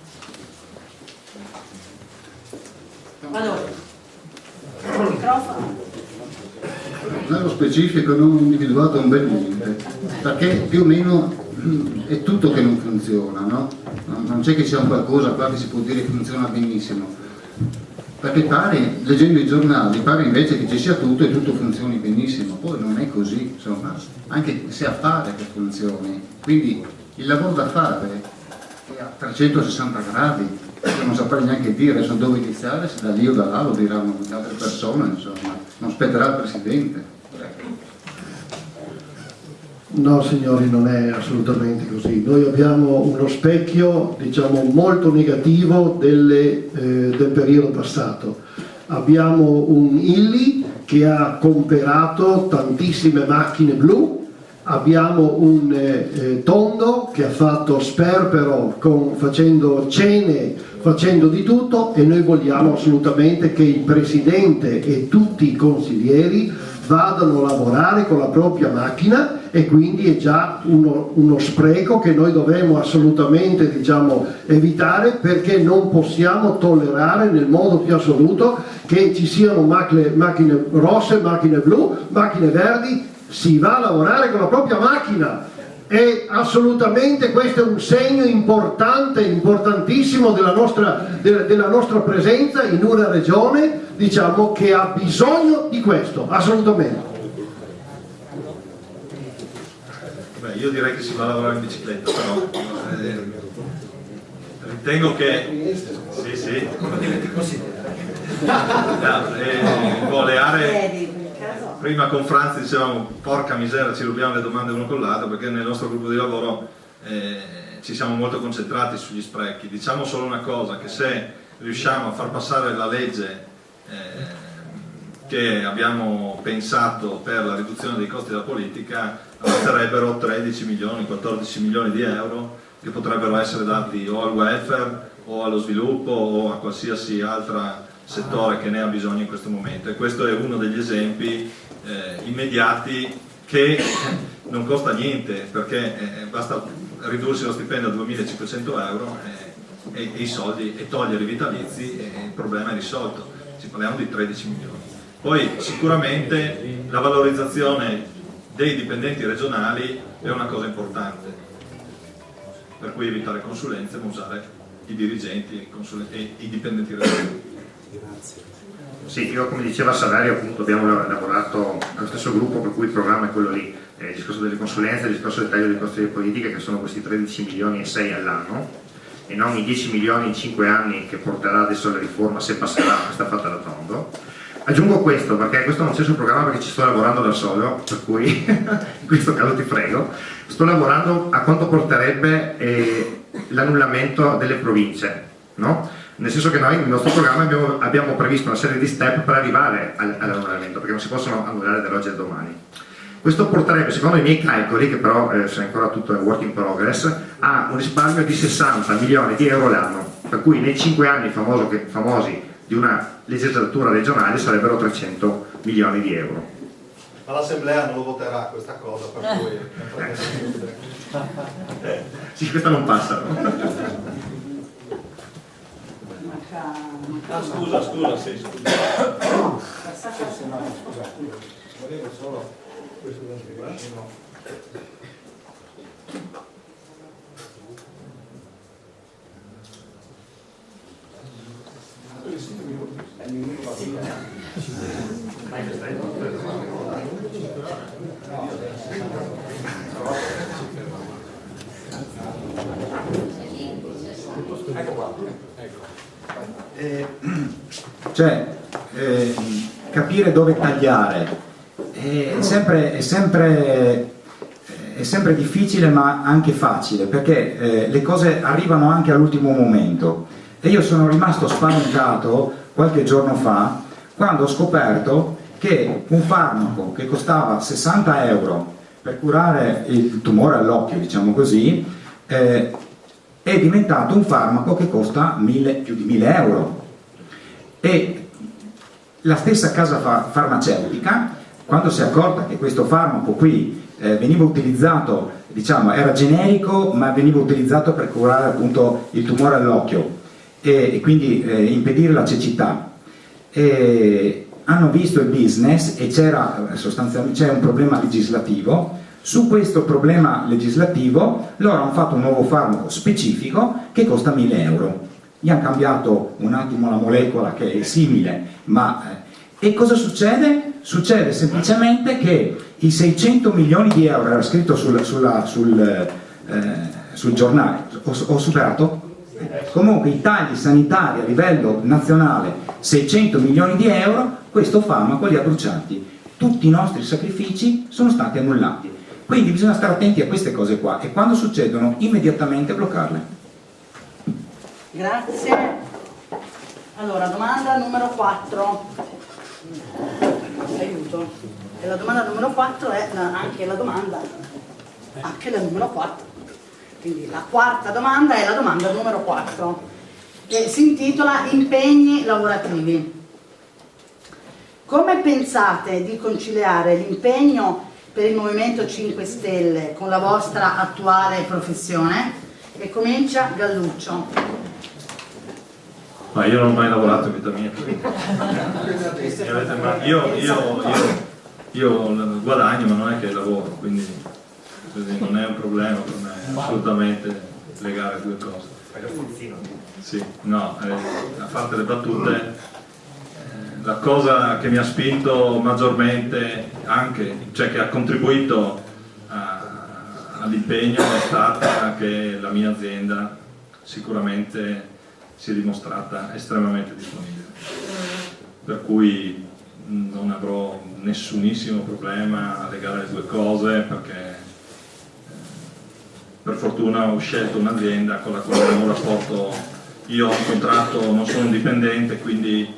Speaker 1: Allora, il microfono.
Speaker 2: Nello specifico non ho individuato un bel niente, perché più o meno è tutto che non funziona, no? Non c'è che sia un qualcosa qua che si può dire che funziona benissimo, perché pare, leggendo i giornali, pare invece che ci sia tutto e tutto funzioni benissimo, poi non è così, insomma, anche se a fare che funzioni, quindi il lavoro da fare è a 360 gradi, non saprei neanche dire adesso dove iniziare, se da lì o da là lo diranno altre persone, insomma, non spetterà al Presidente.
Speaker 4: No signori, non è assolutamente così. Noi abbiamo uno specchio, diciamo, molto negativo del periodo passato. Abbiamo un Illy che ha comprato tantissime macchine blu, abbiamo un Tondo che ha fatto sperpero facendo cene, facendo di tutto, e noi vogliamo assolutamente che il Presidente e tutti i consiglieri vadano a lavorare con la propria macchina, e quindi è già uno spreco che noi dovremmo assolutamente, diciamo, evitare, perché non possiamo tollerare nel modo più assoluto che ci siano macchine rosse, macchine blu, macchine verdi. Si va a lavorare con la propria macchina, e assolutamente questo è un segno importante, importantissimo della nostra presenza in una regione, diciamo, che ha bisogno di questo, assolutamente.
Speaker 6: Beh, io direi che si va a lavorare in bicicletta, però ritengo che sì. Le aree. Prima con Franzi dicevamo porca misera, ci rubiamo le domande uno con l'altro, perché nel nostro gruppo di lavoro ci siamo molto concentrati sugli sprechi. Diciamo solo una cosa, che se riusciamo a far passare la legge che abbiamo pensato per la riduzione dei costi della politica, basterebbero 13 milioni, 14 milioni di euro che potrebbero essere dati o al welfare o allo sviluppo o a qualsiasi altro settore che ne ha bisogno in questo momento, e questo è uno degli esempi immediati che non costa niente, perché basta ridursi lo stipendio a 2.500 euro e i soldi, e togliere i vitalizi, e il problema è risolto. Ci parliamo di 13 milioni. Poi sicuramente la valorizzazione dei dipendenti regionali è una cosa importante, per cui evitare consulenze ma usare i dirigenti e i dipendenti regionali.
Speaker 5: Sì, io come diceva Saverio, appunto abbiamo lavorato allo stesso gruppo, per cui il programma è quello lì, il discorso delle consulenze, il discorso del taglio dei costi delle politiche, che sono questi 13 milioni e 6 all'anno, e non i 10 milioni in 5 anni che porterà adesso la riforma, se passerà questa fatta da tondo. Aggiungo questo, perché questo non c'è sul programma perché ci sto lavorando da solo, per cui in questo caso ti prego, sto lavorando a quanto porterebbe l'annullamento delle province, no? Nel senso che noi nel nostro programma abbiamo previsto una serie di step per arrivare all'annullamento, perché non si possono annullare dall'oggi al domani. Questo porterebbe, secondo i miei calcoli, che però se ancora tutto è work in progress, a un risparmio di 60 milioni di euro l'anno, per cui nei 5 anni famosi di una legislatura regionale sarebbero 300 milioni di euro.
Speaker 6: Ma l'Assemblea non lo voterà questa cosa, per cui...
Speaker 5: Sì, questa non passa.
Speaker 6: Scusa, sì, scusa.
Speaker 8: Volevo solo questo vicino. Ecco qua.
Speaker 3: Capire dove tagliare è sempre difficile ma anche facile, perché le cose arrivano anche all'ultimo momento, e io sono rimasto spaventato qualche giorno fa quando ho scoperto che un farmaco che costava 60 euro per curare il tumore all'occhio, diciamo così, è diventato un farmaco che costa più di 1000 euro. E la stessa casa farmaceutica, quando si è accorta che questo farmaco qui veniva utilizzato, diciamo, era generico, ma veniva utilizzato per curare appunto il tumore all'occhio e quindi impedire la cecità, hanno visto il business e c'era un problema legislativo. Su questo problema legislativo loro hanno fatto un nuovo farmaco specifico che costa 1000 euro. Gli hanno cambiato un attimo la molecola che è simile, ma e cosa succede? Succede semplicemente che i 600 milioni di euro, era scritto sul giornale, ho superato? Comunque i tagli sanitari a livello nazionale, 600 milioni di euro, questo farmaco li ha bruciati. Tutti i nostri sacrifici sono stati annullati. Quindi bisogna stare attenti a queste cose qua e quando succedono immediatamente bloccarle.
Speaker 1: Grazie. Allora, domanda numero 4. Aiuto. E la domanda numero 4 è anche la numero 4. Quindi la quarta domanda è la domanda numero 4, che si intitola Impegni lavorativi. Come pensate di conciliare l'impegno per il Movimento 5 Stelle con la vostra attuale professione? E comincia Galluccio.
Speaker 6: Ma io non ho mai lavorato in vita mia. Io guadagno ma non è che lavoro, quindi non è un problema per me assolutamente legare due cose. Sì, no, a parte le battute, la cosa che mi ha spinto maggiormente anche, cioè che ha contribuito all'impegno è stata che la mia azienda sicuramente si è dimostrata estremamente disponibile, per cui non avrò nessunissimo problema a legare le due cose, perché per fortuna ho scelto un'azienda con la quale ho un rapporto, io ho un contratto, non sono un dipendente, quindi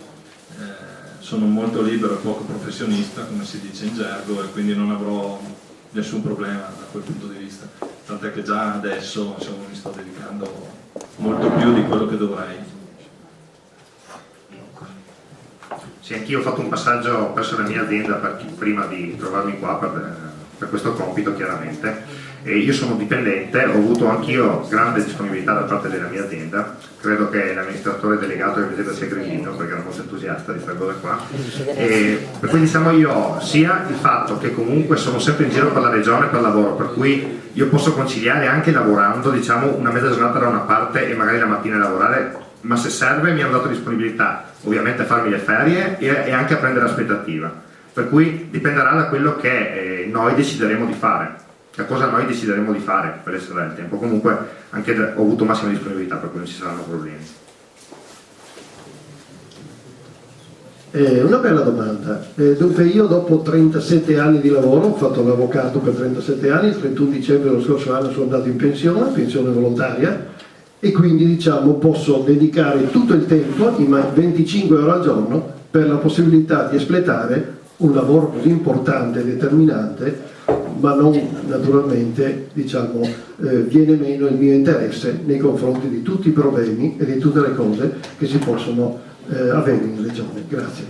Speaker 6: sono molto libero e poco professionista, come si dice in gergo, e quindi non avrò nessun problema da quel punto di vista, tant'è che già adesso insomma, mi sto dedicando molto più di quello che dovrei.
Speaker 5: Sì, anch'io ho fatto un passaggio presso la mia azienda prima di trovarmi qua per per questo compito chiaramente. E io sono dipendente, ho avuto anch'io grande disponibilità da parte della mia azienda, credo che l'amministratore delegato del Veseta sia Grillino perché era molto entusiasta di questa cosa qua, e per cui diciamo io ho sia il fatto che comunque sono sempre in giro per la regione per lavoro, per cui io posso conciliare anche lavorando diciamo una mezza giornata da una parte e magari la mattina lavorare, ma se serve mi hanno dato disponibilità ovviamente a farmi le ferie e anche a prendere aspettativa, per cui dipenderà da quello che noi decideremo di fare, che cosa noi decideremo di fare per essere del tempo. Comunque anche ho avuto massima disponibilità, per cui non ci saranno problemi.
Speaker 4: Una bella domanda. Dunque io dopo 37 anni di lavoro, ho fatto l'avvocato per 37 anni, il 31 dicembre dello scorso anno sono andato in pensione volontaria, e quindi diciamo posso dedicare tutto il tempo, 25 ore al giorno, per la possibilità di espletare un lavoro così importante e determinante, ma non naturalmente diciamo viene meno il mio interesse nei confronti di tutti i problemi e di tutte le cose che si possono avere in regione. Grazie.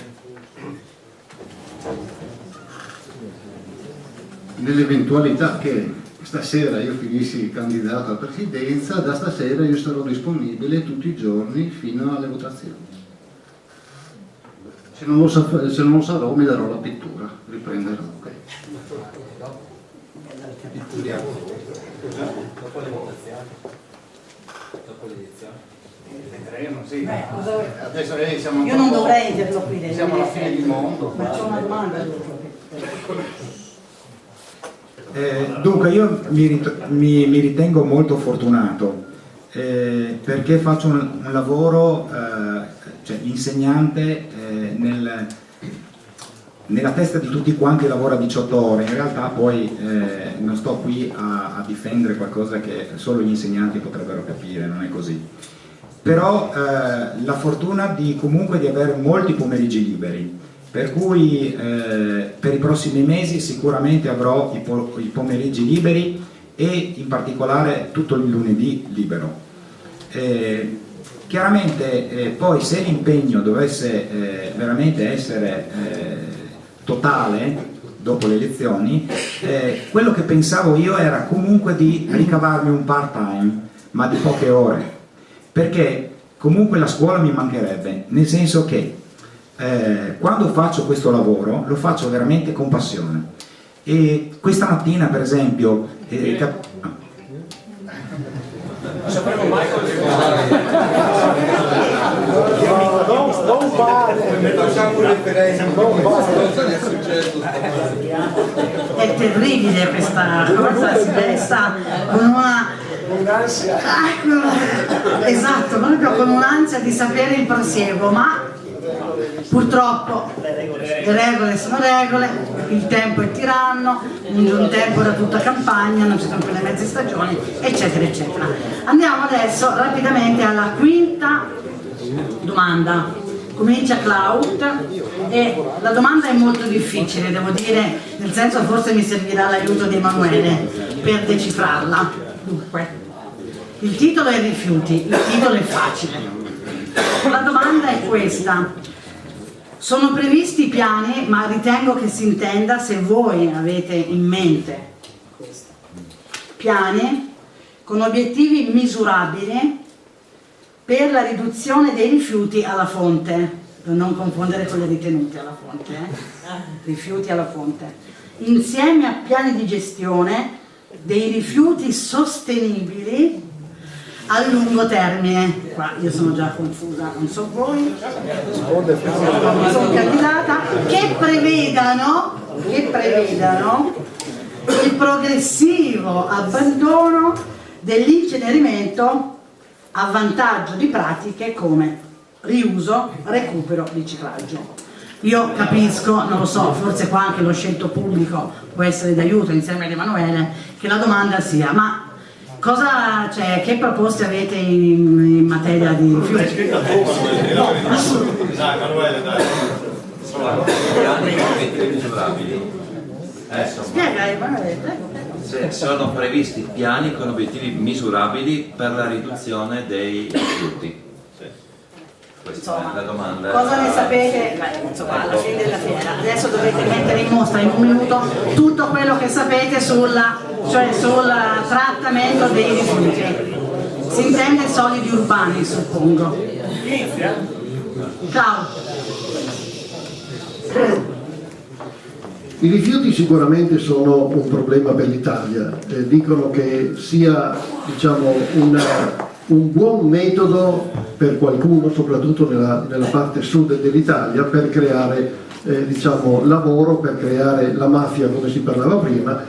Speaker 2: Nell'eventualità che stasera io finissi candidato alla presidenza, da stasera io sarò disponibile tutti i giorni fino alle votazioni. Se non lo sarò mi darò la pittura, riprenderò. Okay.
Speaker 9: Dopo le votazioni. Dopo le elezioni.
Speaker 2: Vedremo, sì. Adesso siamo
Speaker 1: Io non dovrei interloquire.
Speaker 2: siamo alla fine del mondo.
Speaker 1: Ma c'è una domanda.
Speaker 3: Dunque io mi ritengo molto fortunato perché faccio un lavoro, cioè insegnante nella testa di tutti quanti lavora 18 ore, in realtà poi non sto qui a difendere qualcosa che solo gli insegnanti potrebbero capire, non è così. Però la fortuna comunque di avere molti pomeriggi liberi, per cui per i prossimi mesi sicuramente avrò i pomeriggi liberi e in particolare tutto il lunedì libero. Chiaramente poi se l'impegno dovesse veramente essere totale dopo le elezioni, quello che pensavo io era comunque di ricavarmi un part time, ma di poche ore, perché comunque la scuola mi mancherebbe, nel senso che quando faccio questo lavoro lo faccio veramente con passione. E questa mattina per esempio
Speaker 9: Non sapremo mai cosa
Speaker 8: Non vale, facciamo un referendum, non vale cosa gli è successo stamani.
Speaker 1: È terribile questa cosa, si resta con una
Speaker 8: Un'ansia.
Speaker 1: esatto, proprio con un'ansia di sapere il prosieguo, ma purtroppo le regole sono regole, il tempo è tiranno, un tempo da tutta campagna, non ci sono più le mezze stagioni, eccetera eccetera. Andiamo adesso rapidamente alla quinta domanda. Comincia Claude e la domanda è molto difficile, devo dire, nel senso forse mi servirà l'aiuto di Emanuele per decifrarla. Dunque, il titolo è rifiuti, il titolo è facile. La domanda è questa: sono previsti piani, ma ritengo che si intenda se voi avete in mente questo. Piani con obiettivi misurabili per la riduzione dei rifiuti alla fonte, per non confondere con le ritenute alla fonte, rifiuti alla fonte, insieme a piani di gestione dei rifiuti sostenibili a lungo termine. Qua io sono già confusa, non so voi, sono candidata, che prevedano il progressivo abbandono dell'incenerimento a vantaggio di pratiche come riuso, recupero, riciclaggio. Io capisco, non lo so, forse qua anche lo scelto pubblico può essere d'aiuto insieme ad Emanuele, che la domanda sia: ma cosa, cioè, che proposte avete in materia di rifiuti?
Speaker 6: Dai Emanuele, dai.
Speaker 7: Piani con obiettivi misurabili.
Speaker 1: Spiega Emanuele, prego.
Speaker 7: Se sono previsti piani con obiettivi misurabili per la riduzione dei rifiuti. questa
Speaker 1: insomma,
Speaker 7: è la domanda.
Speaker 1: cosa ne sapete? Beh, insomma, alla fine della fiera. Adesso dovete mettere in mostra in un minuto tutto quello che sapete sul trattamento dei rifiuti. Si intende solidi urbani, suppongo. Ciao.
Speaker 4: I rifiuti sicuramente sono un problema per l'Italia, dicono che sia, diciamo, un buon metodo per qualcuno, soprattutto nella parte sud dell'Italia, per creare diciamo, lavoro, per creare la mafia come si parlava prima,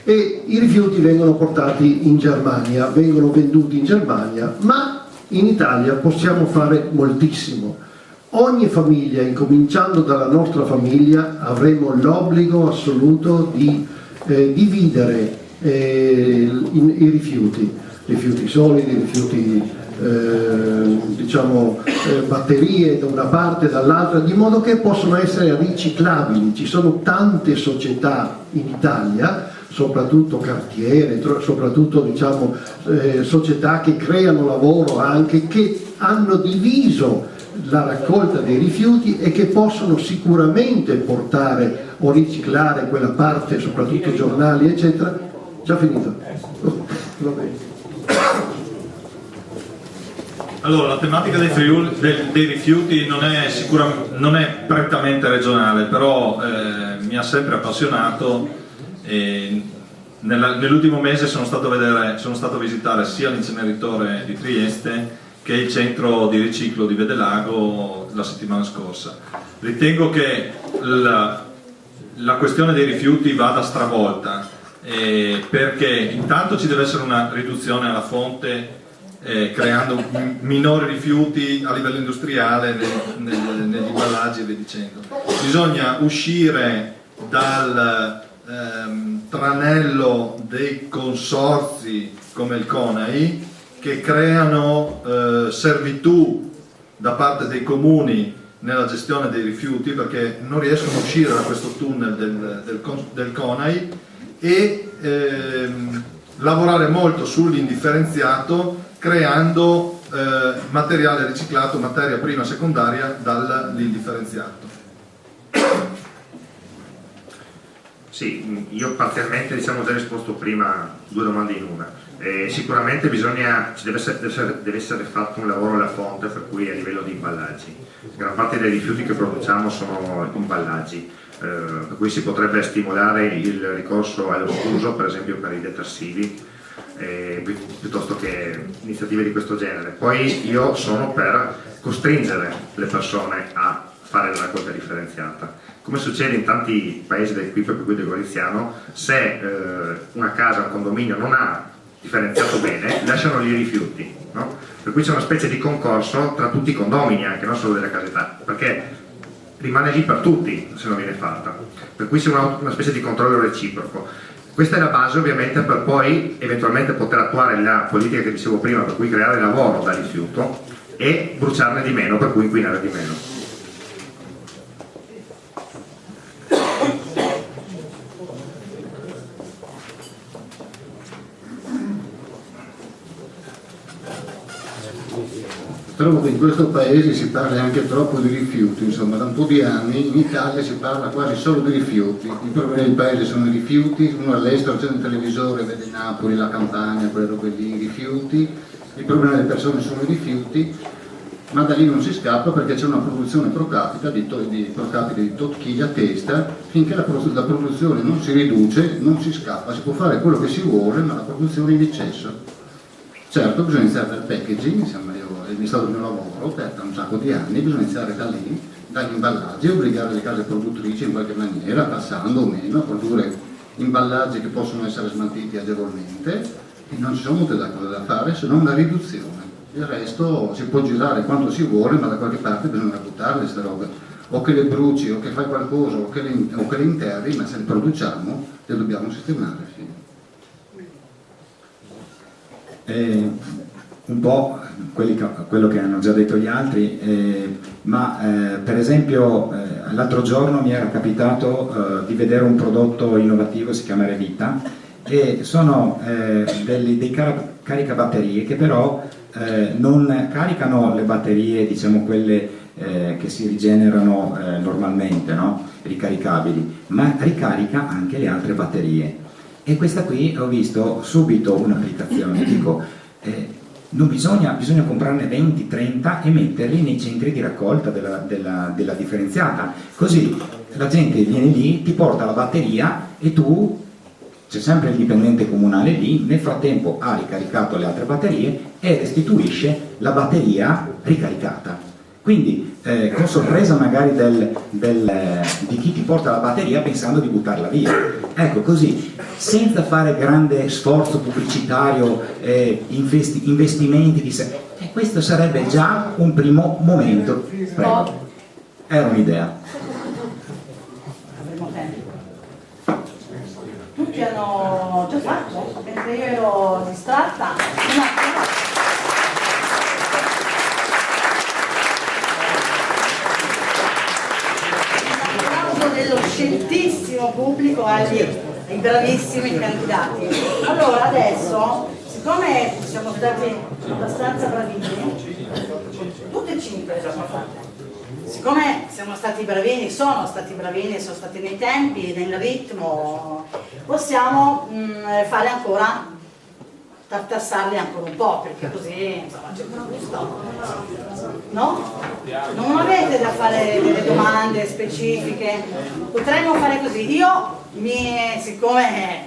Speaker 4: e i rifiuti vengono portati in Germania, vengono venduti in Germania, ma in Italia possiamo fare moltissimo. Ogni famiglia, incominciando dalla nostra famiglia, avremo l'obbligo assoluto di dividere i rifiuti solidi, rifiuti diciamo batterie da una parte e dall'altra, di modo che possono essere riciclabili. Ci sono tante società in Italia, soprattutto cartiere, soprattutto diciamo società che creano lavoro anche, che hanno diviso la raccolta dei rifiuti e che possono sicuramente portare o riciclare quella parte, soprattutto giornali eccetera. Già finito? Va bene.
Speaker 6: Allora, la tematica dei rifiuti non è prettamente regionale, però mi ha sempre appassionato e nell'ultimo mese sono stato a visitare sia l'inceneritore di Trieste che il centro di riciclo di Vedelago la settimana scorsa. Ritengo che la questione dei rifiuti vada stravolta, perché intanto ci deve essere una riduzione alla fonte, creando minori rifiuti a livello industriale negli imballaggi e via dicendo. Bisogna uscire dal tranello dei consorzi come il CONAI, che creano servitù da parte dei comuni nella gestione dei rifiuti, perché non riescono a uscire da questo tunnel del CONAI, e lavorare molto sull'indifferenziato, creando materiale riciclato, materia prima secondaria dall'indifferenziato.
Speaker 5: Sì, io parzialmente diciamo già risposto prima due domande in una. Sicuramente deve essere fatto un lavoro alla fonte, per cui a livello di imballaggi. Gran parte dei rifiuti che produciamo sono imballaggi, per cui si potrebbe stimolare il ricorso allo scuso, per esempio per i detersivi, piuttosto che iniziative di questo genere. Poi io sono per costringere le persone a fare la raccolta differenziata. Come succede in tanti paesi del Goriziano, se una casa, un condominio non ha differenziato bene, lasciano lì i rifiuti, no? Per cui c'è una specie di concorso tra tutti i condomini, anche non solo delle casette, perché rimane lì per tutti se non viene fatta, per cui c'è una specie di controllo reciproco. Questa è la base ovviamente per poi eventualmente poter attuare la politica che dicevo prima, per cui creare lavoro da rifiuto e bruciarne di meno, per cui inquinare di meno.
Speaker 2: Trovo che in questo paese si parla anche troppo di rifiuti, insomma da un po' di anni in Italia si parla quasi solo di rifiuti. I problemi del paese sono i rifiuti, uno all'estero c'è un televisore, vede Napoli, la Campania, quelle robe lì, i rifiuti, il problema delle persone sono i rifiuti, ma da lì non si scappa perché c'è una produzione pro capita di tot chili a testa. Finché la produzione non si riduce non si scappa, si può fare quello che si vuole, ma la produzione è in eccesso. Certo, bisogna iniziare dal packaging, insomma io è stato il mio lavoro da un sacco di anni, bisogna iniziare da lì, dagli imballaggi, obbligare le case produttrici in qualche maniera, tassando o meno, a produrre imballaggi che possono essere smaltiti agevolmente, e non ci sono molte cose da fare se non la riduzione. Il resto si può girare quanto si vuole, ma da qualche parte bisogna buttarle queste robe, o che le bruci, o che fai qualcosa, o che le interri, ma se le produciamo le dobbiamo sistemare. Sì.
Speaker 3: Un po' quello che hanno già detto gli altri, per esempio l'altro giorno mi era capitato di vedere un prodotto innovativo, si chiama Revita, e sono dei caricabatterie che però non caricano le batterie, diciamo quelle che si rigenerano normalmente, no? Ricaricabili, ma ricarica anche le altre batterie. E questa qui ho visto subito un'applicazione, dico, bisogna comprarne 20-30 e metterli nei centri di raccolta della differenziata, così la gente viene lì, ti porta la batteria e tu, c'è sempre il dipendente comunale lì, nel frattempo ha ricaricato le altre batterie e restituisce la batteria ricaricata. Quindi con sorpresa magari di chi ti porta la batteria pensando di buttarla via. Ecco, così, senza fare grande sforzo pubblicitario, investimenti di sé. Questo sarebbe già un primo momento. Prego. Era un'idea.
Speaker 1: Avremo tempo. Tutti hanno già fatto, mentre io ero distratta. Dello scientissimo pubblico ai bravissimi candidati. Allora adesso, siccome siamo stati abbastanza bravini, tutte e 5 le abbiamo fatte, siccome siamo stati bravini, sono stati nei tempi, nel ritmo, possiamo fare ancora, tartassarli ancora un po', perché così insomma c'è un gusto, no? Non avete da fare delle domande specifiche, potremmo fare così. Io siccome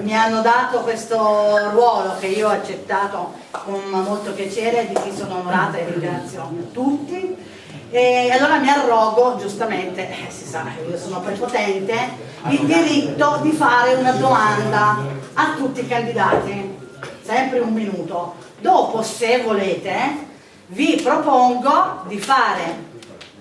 Speaker 1: mi hanno dato questo ruolo che io ho accettato con molto piacere, di cui sono onorata e ringrazio tutti, e allora mi arrogo, giustamente, si sa, io sono prepotente, il diritto di fare una domanda a tutti i candidati, sempre 1 minuto. Dopo, se volete, vi propongo di fare,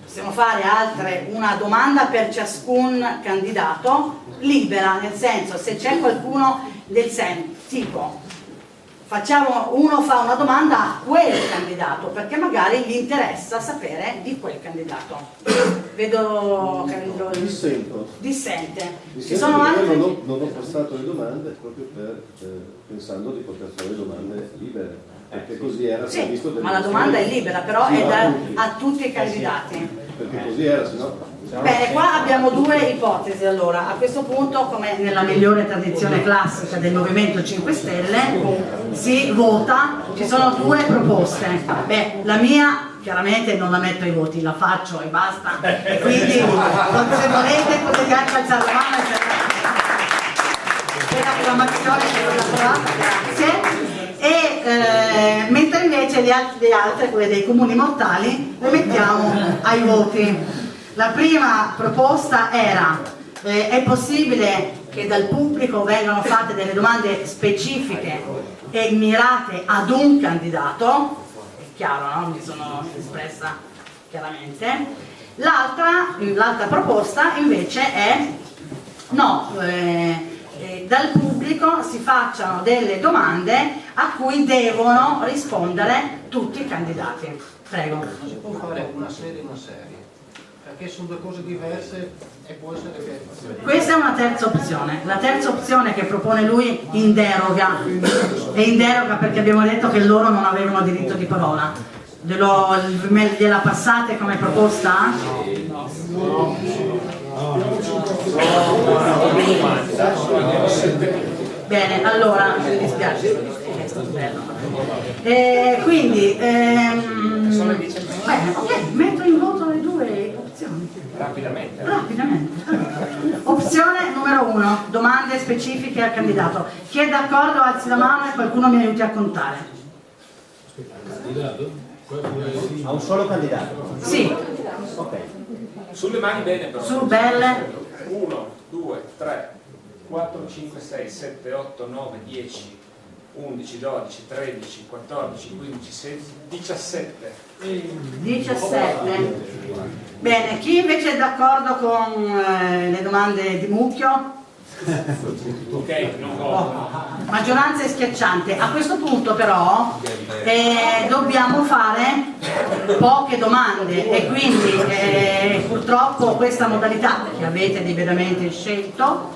Speaker 1: possiamo fare una domanda per ciascun candidato, libera, nel senso, se c'è qualcuno del tipo, uno fa una domanda a quel candidato, perché magari gli interessa sapere di quel candidato. Vedo che dissente. Ci sono altri?
Speaker 10: Non ho passato le domande proprio pensando di poter fare domande libere, perché così era previsto.
Speaker 1: Sì, ma la domanda è libera, però è a tutti i candidati.
Speaker 10: Perché così era, sennò.
Speaker 1: Bene, qua abbiamo 2 ipotesi. Allora, a questo punto, come nella migliore tradizione classica del Movimento 5 Stelle, si vota, ci sono 2 proposte. Beh, la mia chiaramente non la metto ai voti, la faccio e basta. Quindi, se volete, potete anche alzare la mano e per l'acclamazione grazie. E mentre invece le altre, quelle dei comuni mortali, le mettiamo ai voti. La prima proposta era: è possibile che dal pubblico vengano fatte delle domande specifiche e mirate ad un candidato? È chiaro, no? Mi sono espressa chiaramente. L'altra proposta invece è no, dal pubblico si facciano delle domande a cui devono rispondere tutti i candidati. Prego.
Speaker 4: Si può fare una serie, perché sono 2 cose diverse e può essere che...
Speaker 1: Questa è una terza opzione. La terza opzione che propone lui in deroga perché abbiamo detto che loro non avevano diritto di parola. Gliela passate come proposta? Bene, allora mi dispiace, è stato bello. Quindi bene, ok, metto in voto le 2 opzioni. Rapidamente. Allora, opzione numero 1, domande specifiche al candidato. Chi è d'accordo alzi la mano e qualcuno mi aiuti a contare.
Speaker 10: A un solo candidato?
Speaker 1: Sì.
Speaker 10: Ok.
Speaker 9: Sulle mani bene però.
Speaker 1: Su belle.
Speaker 9: 1, 2, 3, 4, 5, 6, 7, 8, 9, 10, 11, 12, 13, 14, 15, 16, 17.
Speaker 1: 17. Bene, chi invece è d'accordo con le domande di mucchio?
Speaker 9: Ok, non voto.
Speaker 1: Maggioranza è schiacciante. A questo punto però dobbiamo fare poche domande e quindi purtroppo questa modalità che avete liberamente scelto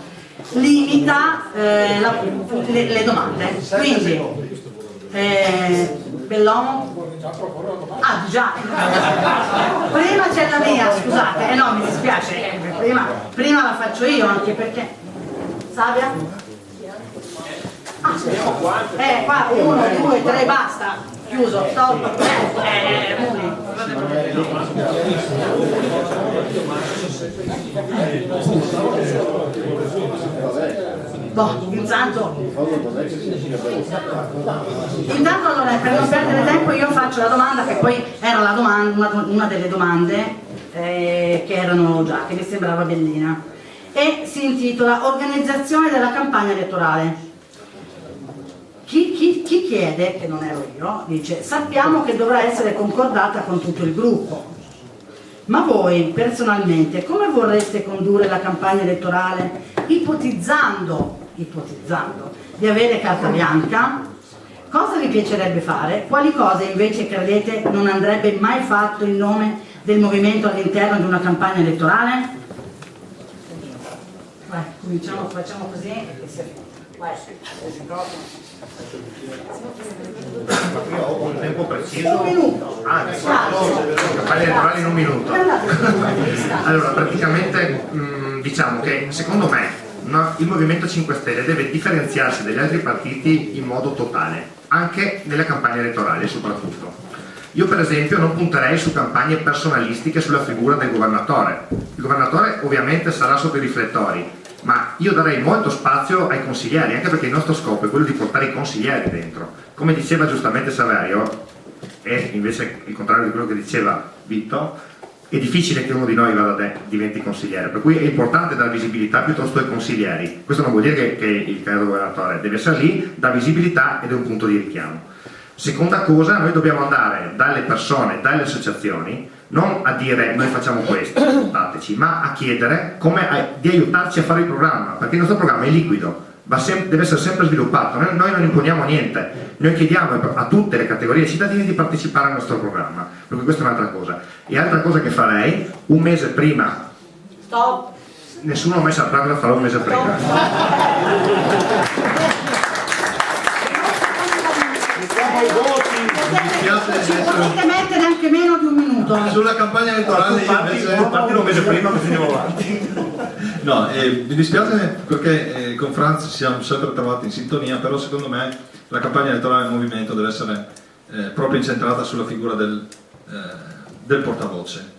Speaker 1: limita le domande. Quindi Bellomo? Ah, già. Prima c'è la mia, scusate. No, mi dispiace. Prima la faccio io, anche perché... Savia? Ah, qua 1, 2, 3, basta. Chiuso, stop. Muni. Intanto allora, per non perdere tempo, io faccio la domanda che poi era la domanda, una delle domande che erano già, che mi sembrava bellina, e si intitola Organizzazione della campagna elettorale. Chi chiede, che non ero io, dice: sappiamo che dovrà essere concordata con tutto il gruppo, ma voi personalmente come vorreste condurre la campagna elettorale, ipotizzando di avere carta bianca? Cosa vi piacerebbe fare? Quali cose invece credete non andrebbe mai fatto in nome del movimento all'interno di una campagna elettorale? Vai, cominciamo, facciamo così e si vai.
Speaker 5: Io ho un tempo preciso.
Speaker 1: Un minuto.
Speaker 5: Campagna elettorale in un minuto. Allora, praticamente diciamo che secondo me il Movimento 5 Stelle deve differenziarsi dagli altri partiti in modo totale, anche nelle campagne elettorali soprattutto. Io per esempio non punterei su campagne personalistiche sulla figura del governatore. Il governatore ovviamente sarà sotto i riflettori, ma io darei molto spazio ai consiglieri, anche perché il nostro scopo è quello di portare i consiglieri dentro. Come diceva giustamente Saverio, e invece il contrario di quello che diceva Vitto, è difficile che uno di noi diventi consigliere, per cui è importante dare visibilità piuttosto ai consiglieri. Questo non vuol dire che il candidato governatore deve essere lì, dà visibilità ed è un punto di richiamo. Seconda cosa, noi dobbiamo andare dalle persone, dalle associazioni, non a dire noi facciamo questo, aiutateci, ma a chiedere di aiutarci a fare il programma, perché il nostro programma è liquido, deve essere sempre sviluppato. Noi non imponiamo niente, noi chiediamo a tutte le categorie cittadini di partecipare al nostro programma, perché questa è un'altra cosa. E altra cosa che farei, un mese prima,
Speaker 1: Stop.
Speaker 5: Nessuno mai saprà cosa farò un mese prima.
Speaker 1: Ci potete mettere anche meno di un minuto.
Speaker 6: Sulla campagna elettorale
Speaker 5: Partire un mese prima così andiamo avanti.
Speaker 6: No, mi dispiace perché con Franz siamo sempre trovati in sintonia, però secondo me la campagna elettorale del movimento deve essere proprio incentrata sulla figura del portavoce.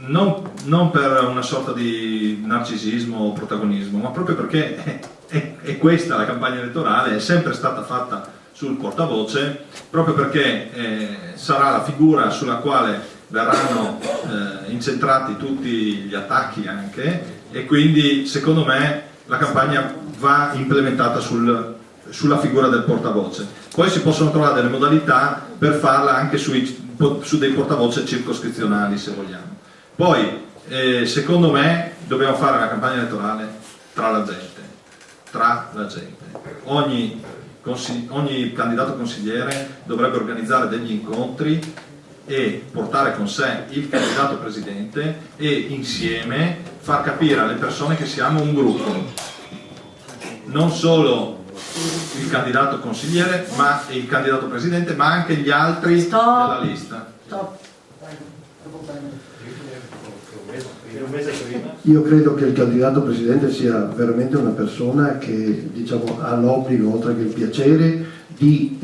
Speaker 6: Non per una sorta di narcisismo o protagonismo, ma proprio perché è questa la campagna elettorale, è sempre stata fatta sul portavoce, proprio perché sarà la figura sulla quale verranno incentrati tutti gli attacchi anche, e quindi secondo me la campagna va implementata sulla figura del portavoce. Poi si possono trovare delle modalità per farla anche su dei portavoce circoscrizionali, se vogliamo. Poi secondo me dobbiamo fare una campagna elettorale tra la gente. Ogni candidato consigliere dovrebbe organizzare degli incontri e portare con sé il candidato presidente e insieme far capire alle persone che siamo un gruppo, non solo il candidato consigliere ma il candidato presidente, ma anche gli altri della lista.
Speaker 4: Io credo che il candidato presidente sia veramente una persona che, diciamo, ha l'obbligo, oltre che il piacere, di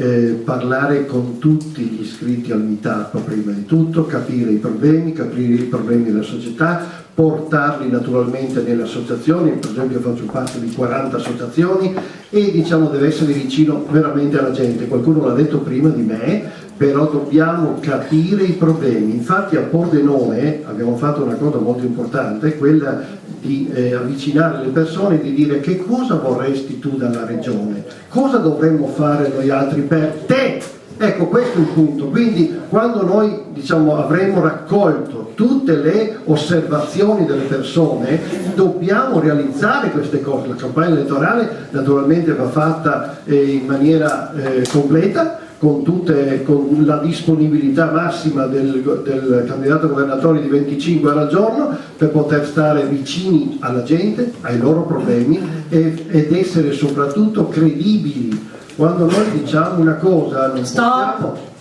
Speaker 4: parlare con tutti gli iscritti al meetup prima di tutto, capire i problemi della società, portarli naturalmente nelle associazioni. Per esempio faccio parte di 40 associazioni e, diciamo, deve essere vicino veramente alla gente. Qualcuno l'ha detto prima di me, però dobbiamo capire i problemi. Infatti a Pordenone abbiamo fatto una cosa molto importante, quella di avvicinare le persone e di dire: che cosa vorresti tu dalla regione, cosa dovremmo fare noi altri per te. Ecco, questo è il punto. Quindi quando noi, diciamo, avremo raccolto tutte le osservazioni delle persone, dobbiamo realizzare queste cose. La campagna elettorale naturalmente va fatta in maniera completa, con la disponibilità massima del candidato governatore di 25 ore al giorno, per poter stare vicini alla gente, ai loro problemi ed essere soprattutto credibili Quando noi diciamo una cosa non possiamo...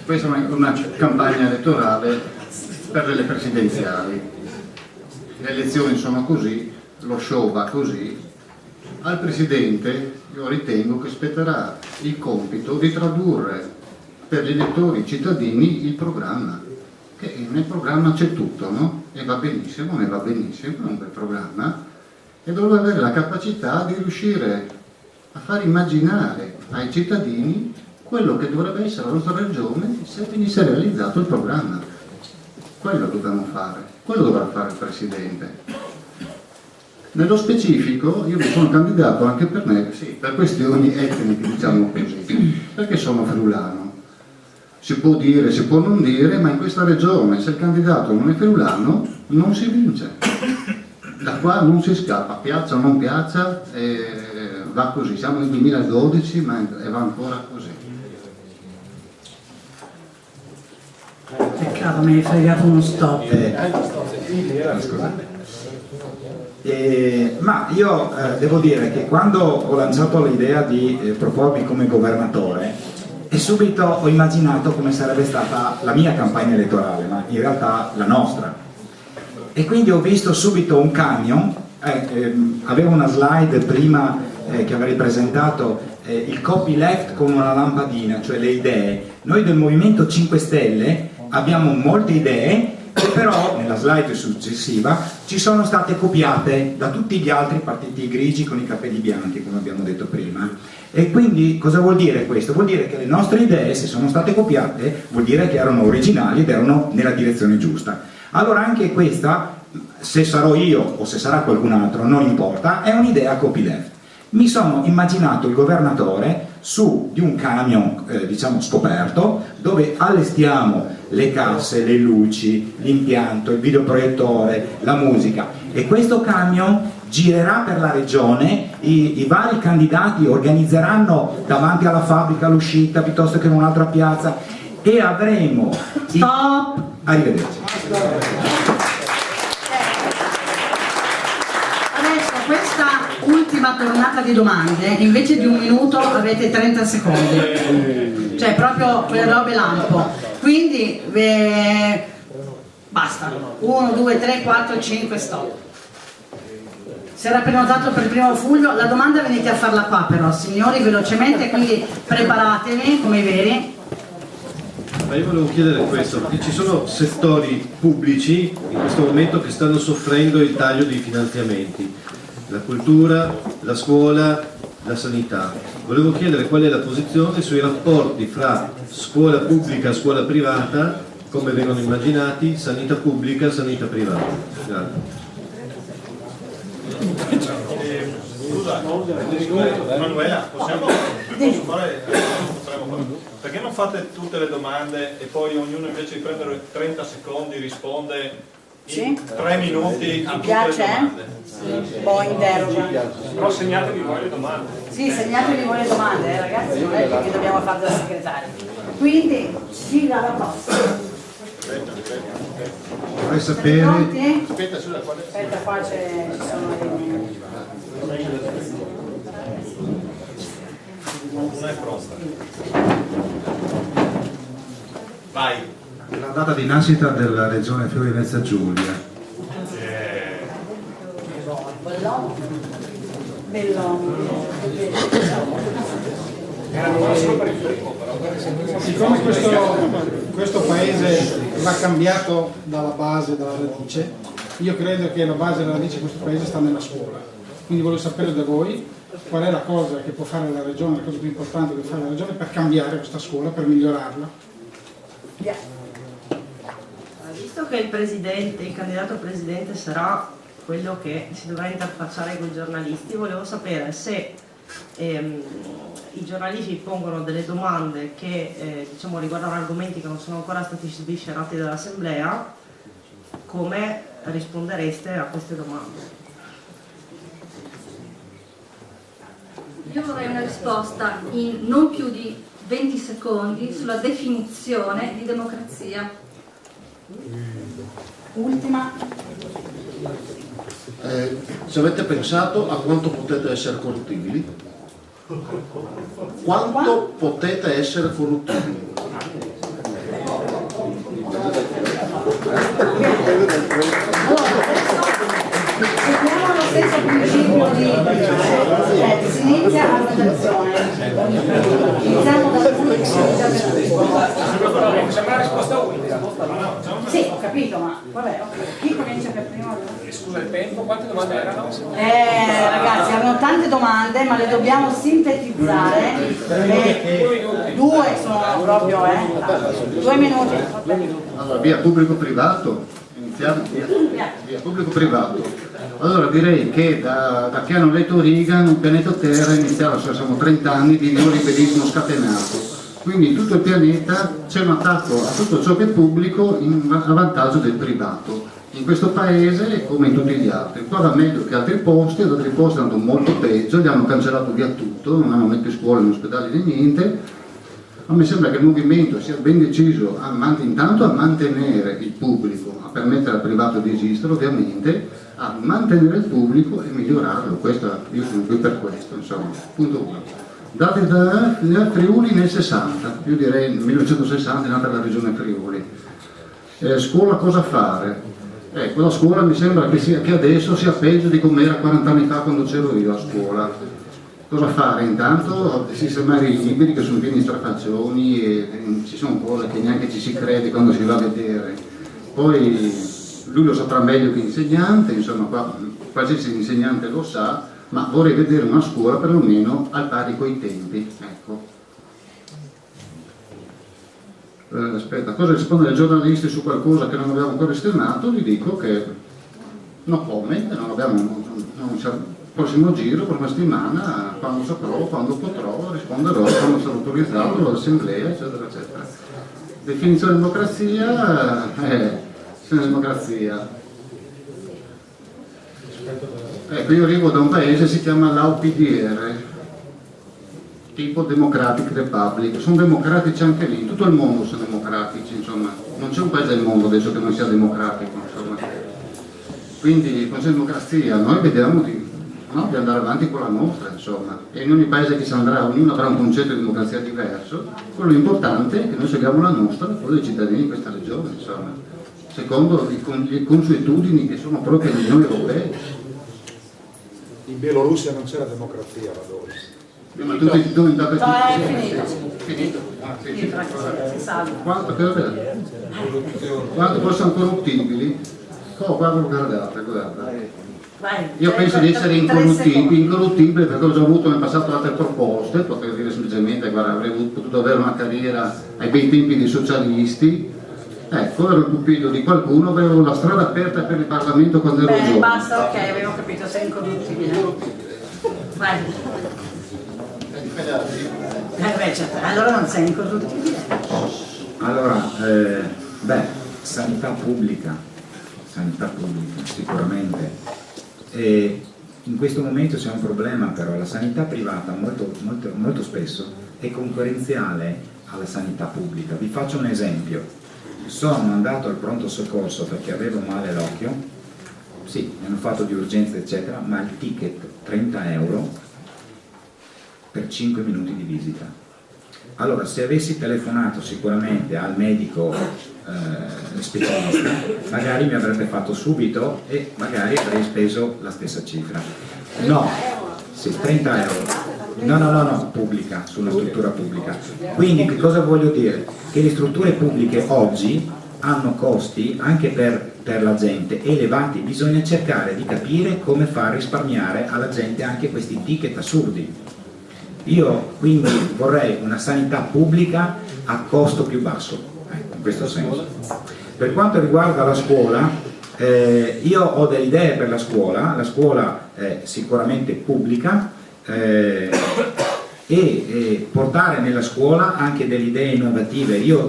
Speaker 2: Questa è una campagna elettorale per le presidenziali. Le elezioni sono così, lo show va così. Al Presidente io ritengo che spetterà il compito di tradurre per gli elettori, i cittadini, il programma. Che nel programma c'è tutto, no? E va benissimo, è un bel programma. E dovrebbe avere la capacità di riuscire a far immaginare ai cittadini quello che dovrebbe essere la nostra regione se venisse realizzato il programma. Quello dobbiamo fare, quello dovrà fare il Presidente. Nello specifico io mi sono candidato anche per me, sì, per questioni etniche, diciamo così, perché sono friulano. Si può dire, si può non dire, ma in questa regione se il candidato non è friulano non si vince. Da qua non si scappa, piaccia o non piaccia, va così. Siamo nel 2012 ma va ancora così.
Speaker 1: Peccato, mi hai fregato uno stop.
Speaker 3: Ma io devo dire che quando ho lanciato l'idea di propormi come governatore, e subito ho immaginato come sarebbe stata la mia campagna elettorale, ma in realtà la nostra. E quindi ho visto subito un camion, avevo una slide prima che avrei presentato, il copyleft con una lampadina, cioè le idee. Noi del Movimento 5 Stelle abbiamo molte idee che però nella slide successiva ci sono state copiate da tutti gli altri partiti grigi con i capelli bianchi, come abbiamo detto prima. E quindi cosa vuol dire questo? Vuol dire che le nostre idee, se sono state copiate, vuol dire che erano originali ed erano nella direzione giusta. Allora anche questa, se sarò io o se sarà qualcun altro, non importa, è un'idea copyleft. Mi sono immaginato il governatore su di un camion, diciamo scoperto, dove allestiamo le casse, le luci, l'impianto, il videoproiettore, la musica, e questo camion girerà per la regione, i vari candidati organizzeranno davanti alla fabbrica l'uscita piuttosto che in un'altra piazza e avremo...
Speaker 1: Stop!
Speaker 3: Arrivederci.
Speaker 1: Adesso questa ultima tornata di domande, invece di 1 minuto avete 30 secondi, cioè proprio quelle robe lampo, quindi basta, 1, 2, 3, 4, 5, stop. Si era prenotato per il 1 luglio, la domanda venite a farla qua però, signori, velocemente, quindi preparatevi come i veri.
Speaker 10: Ma io volevo chiedere questo, perché ci sono settori pubblici in questo momento che stanno soffrendo il taglio dei finanziamenti, la cultura, la scuola, la sanità. Volevo chiedere qual è la posizione sui rapporti fra scuola pubblica e scuola privata, come vengono immaginati, sanità pubblica e sanità privata. Grazie.
Speaker 6: Scusa, Manuela, posso fare? Perché non fate tutte le domande e poi ognuno invece di prendere 30 secondi risponde in 3 minuti a tutte le domande?
Speaker 1: Sì, poi in deroga.
Speaker 9: Però segnatevi voi le domande.
Speaker 1: Sì, segnatevi voi le domande, ragazzi, non è che dobbiamo fare da segretario. Quindi, sigla la prossima.
Speaker 2: Vorrei sapere...
Speaker 1: Pronti?
Speaker 2: Aspetta,
Speaker 1: Aspetta, qua ci sono i...
Speaker 6: Non è pronta. Vai.
Speaker 2: La data di nascita della regione Friuli Venezia Giulia.
Speaker 11: Siccome questo paese va cambiato dalla base, dalla radice, io credo che la base e la radice di questo paese sta nella scuola. Quindi voglio sapere da voi qual è la cosa che può fare la regione, la cosa più importante che può fare la regione per cambiare questa scuola, per migliorarla.
Speaker 12: Visto che il candidato presidente sarà quello che si dovrà interfacciare con i giornalisti, volevo sapere se i giornalisti pongono delle domande che diciamo, riguardano argomenti che non sono ancora stati sviscerati dall'Assemblea, come rispondereste a queste domande?
Speaker 13: Io vorrei una risposta in non più di 20 secondi sulla definizione di democrazia.
Speaker 1: Ultima.
Speaker 10: Se avete pensato a quanto potete essere corruttibili? Quanto potete essere corruttibili?
Speaker 1: Seguiamo lo stesso principio di si inizia la votazione. Iniziamo dal punto di
Speaker 9: Sembra una risposta unica.
Speaker 1: Sì, ho capito, ma vabbè, chi comincia per primo?
Speaker 9: Scusa il tempo, quante domande erano?
Speaker 1: Ragazzi, erano tante domande, ma le dobbiamo sintetizzare. 2 sono proprio, 2 minuti.
Speaker 2: Allora, via pubblico-privato, iniziamo via pubblico-privato. Allora direi che da che hanno letto Reagan, il pianeta Terra è iniziato, siamo 30 anni di neoliberismo scatenato. Quindi in tutto il pianeta c'è un attacco a tutto ciò che è pubblico a vantaggio del privato. In questo paese, come in tutti gli altri, qua va meglio che altri posti, ad altri posti hanno molto peggio, gli hanno cancellato via tutto, non hanno né più scuole né ospedali né niente. A me sembra che il movimento sia ben deciso intanto a mantenere il pubblico, a permettere al privato di esistere ovviamente, a mantenere il pubblico e migliorarlo. Io sono qui per questo, insomma. Punto 1. Date da Friuli nel 60, io direi nel 1960 è nata la regione Friuli. Scuola cosa fare? Quella scuola mi sembra che adesso sia peggio di come era 40 anni fa quando c'ero io a scuola. Cosa fare? Intanto sistemare i libri che sono pieni di strafaccioni e ci sono cose che neanche ci si crede quando si va a vedere. Poi lui lo saprà meglio che l'insegnante, insomma qualsiasi insegnante lo sa, ma vorrei vedere una scuola perlomeno al pari coi tempi. Ecco. Aspetta, cosa rispondere ai giornalisti su qualcosa che non abbiamo ancora esternato? Gli dico che no comment, prossimo giro, prossima settimana, quando saprò, quando potrò, risponderò, quando sarò autorizzato all'assemblea, eccetera, eccetera. Definizione di democrazia, democrazia. Ecco, io arrivo da un paese che si chiama l'AUPDR, tipo Democratic Republic, sono democratici anche lì, in tutto il mondo sono democratici, insomma, non c'è un paese del mondo adesso che non sia democratico, insomma. Quindi con la democrazia noi vediamo di andare avanti con la nostra, insomma, e in ogni paese che si andrà, ognuno avrà un concetto di democrazia diverso, quello importante è che noi seguiamo la nostra, quello dei cittadini di questa regione, insomma, secondo le consuetudini che sono proprie di noi europei.
Speaker 14: In Bielorussia non c'è la democrazia, Radori.
Speaker 2: Ma tu è
Speaker 1: finito.
Speaker 2: Quanto possono corruttibili? Guardate. Io penso di essere incorruttibile perché ho già avuto nel passato altre proposte, potrei dire semplicemente guarda, avrei potuto avere una carriera ai bei tempi dei socialisti. Ecco, ero il pupillo di qualcuno, avevo la strada aperta per il Parlamento quando ero giovane.
Speaker 1: Basta, ok, avevo capito, sei incorruttibile. Vai. Allora non sei incorruttibile.
Speaker 3: Allora, sanità pubblica sicuramente. In questo momento c'è un problema però, la sanità privata molto spesso è concorrenziale alla sanità pubblica. Vi faccio un esempio. Sono andato al pronto soccorso perché avevo male all'occhio, sì, mi hanno fatto di urgenza eccetera, ma il ticket 30 euro per 5 minuti di visita. Allora, se avessi telefonato sicuramente al medico specialista, magari mi avrebbe fatto subito e magari avrei speso la stessa cifra. No, sì, 30 euro. No, pubblica, sulla struttura pubblica. Quindi che cosa voglio dire? Che le strutture pubbliche oggi hanno costi anche per la gente elevati, bisogna cercare di capire come far risparmiare alla gente anche questi ticket assurdi. Io quindi vorrei una sanità pubblica a costo più basso, in questo senso. Per quanto riguarda la scuola, io ho delle idee per la scuola è sicuramente pubblica, e portare nella scuola anche delle idee innovative. Io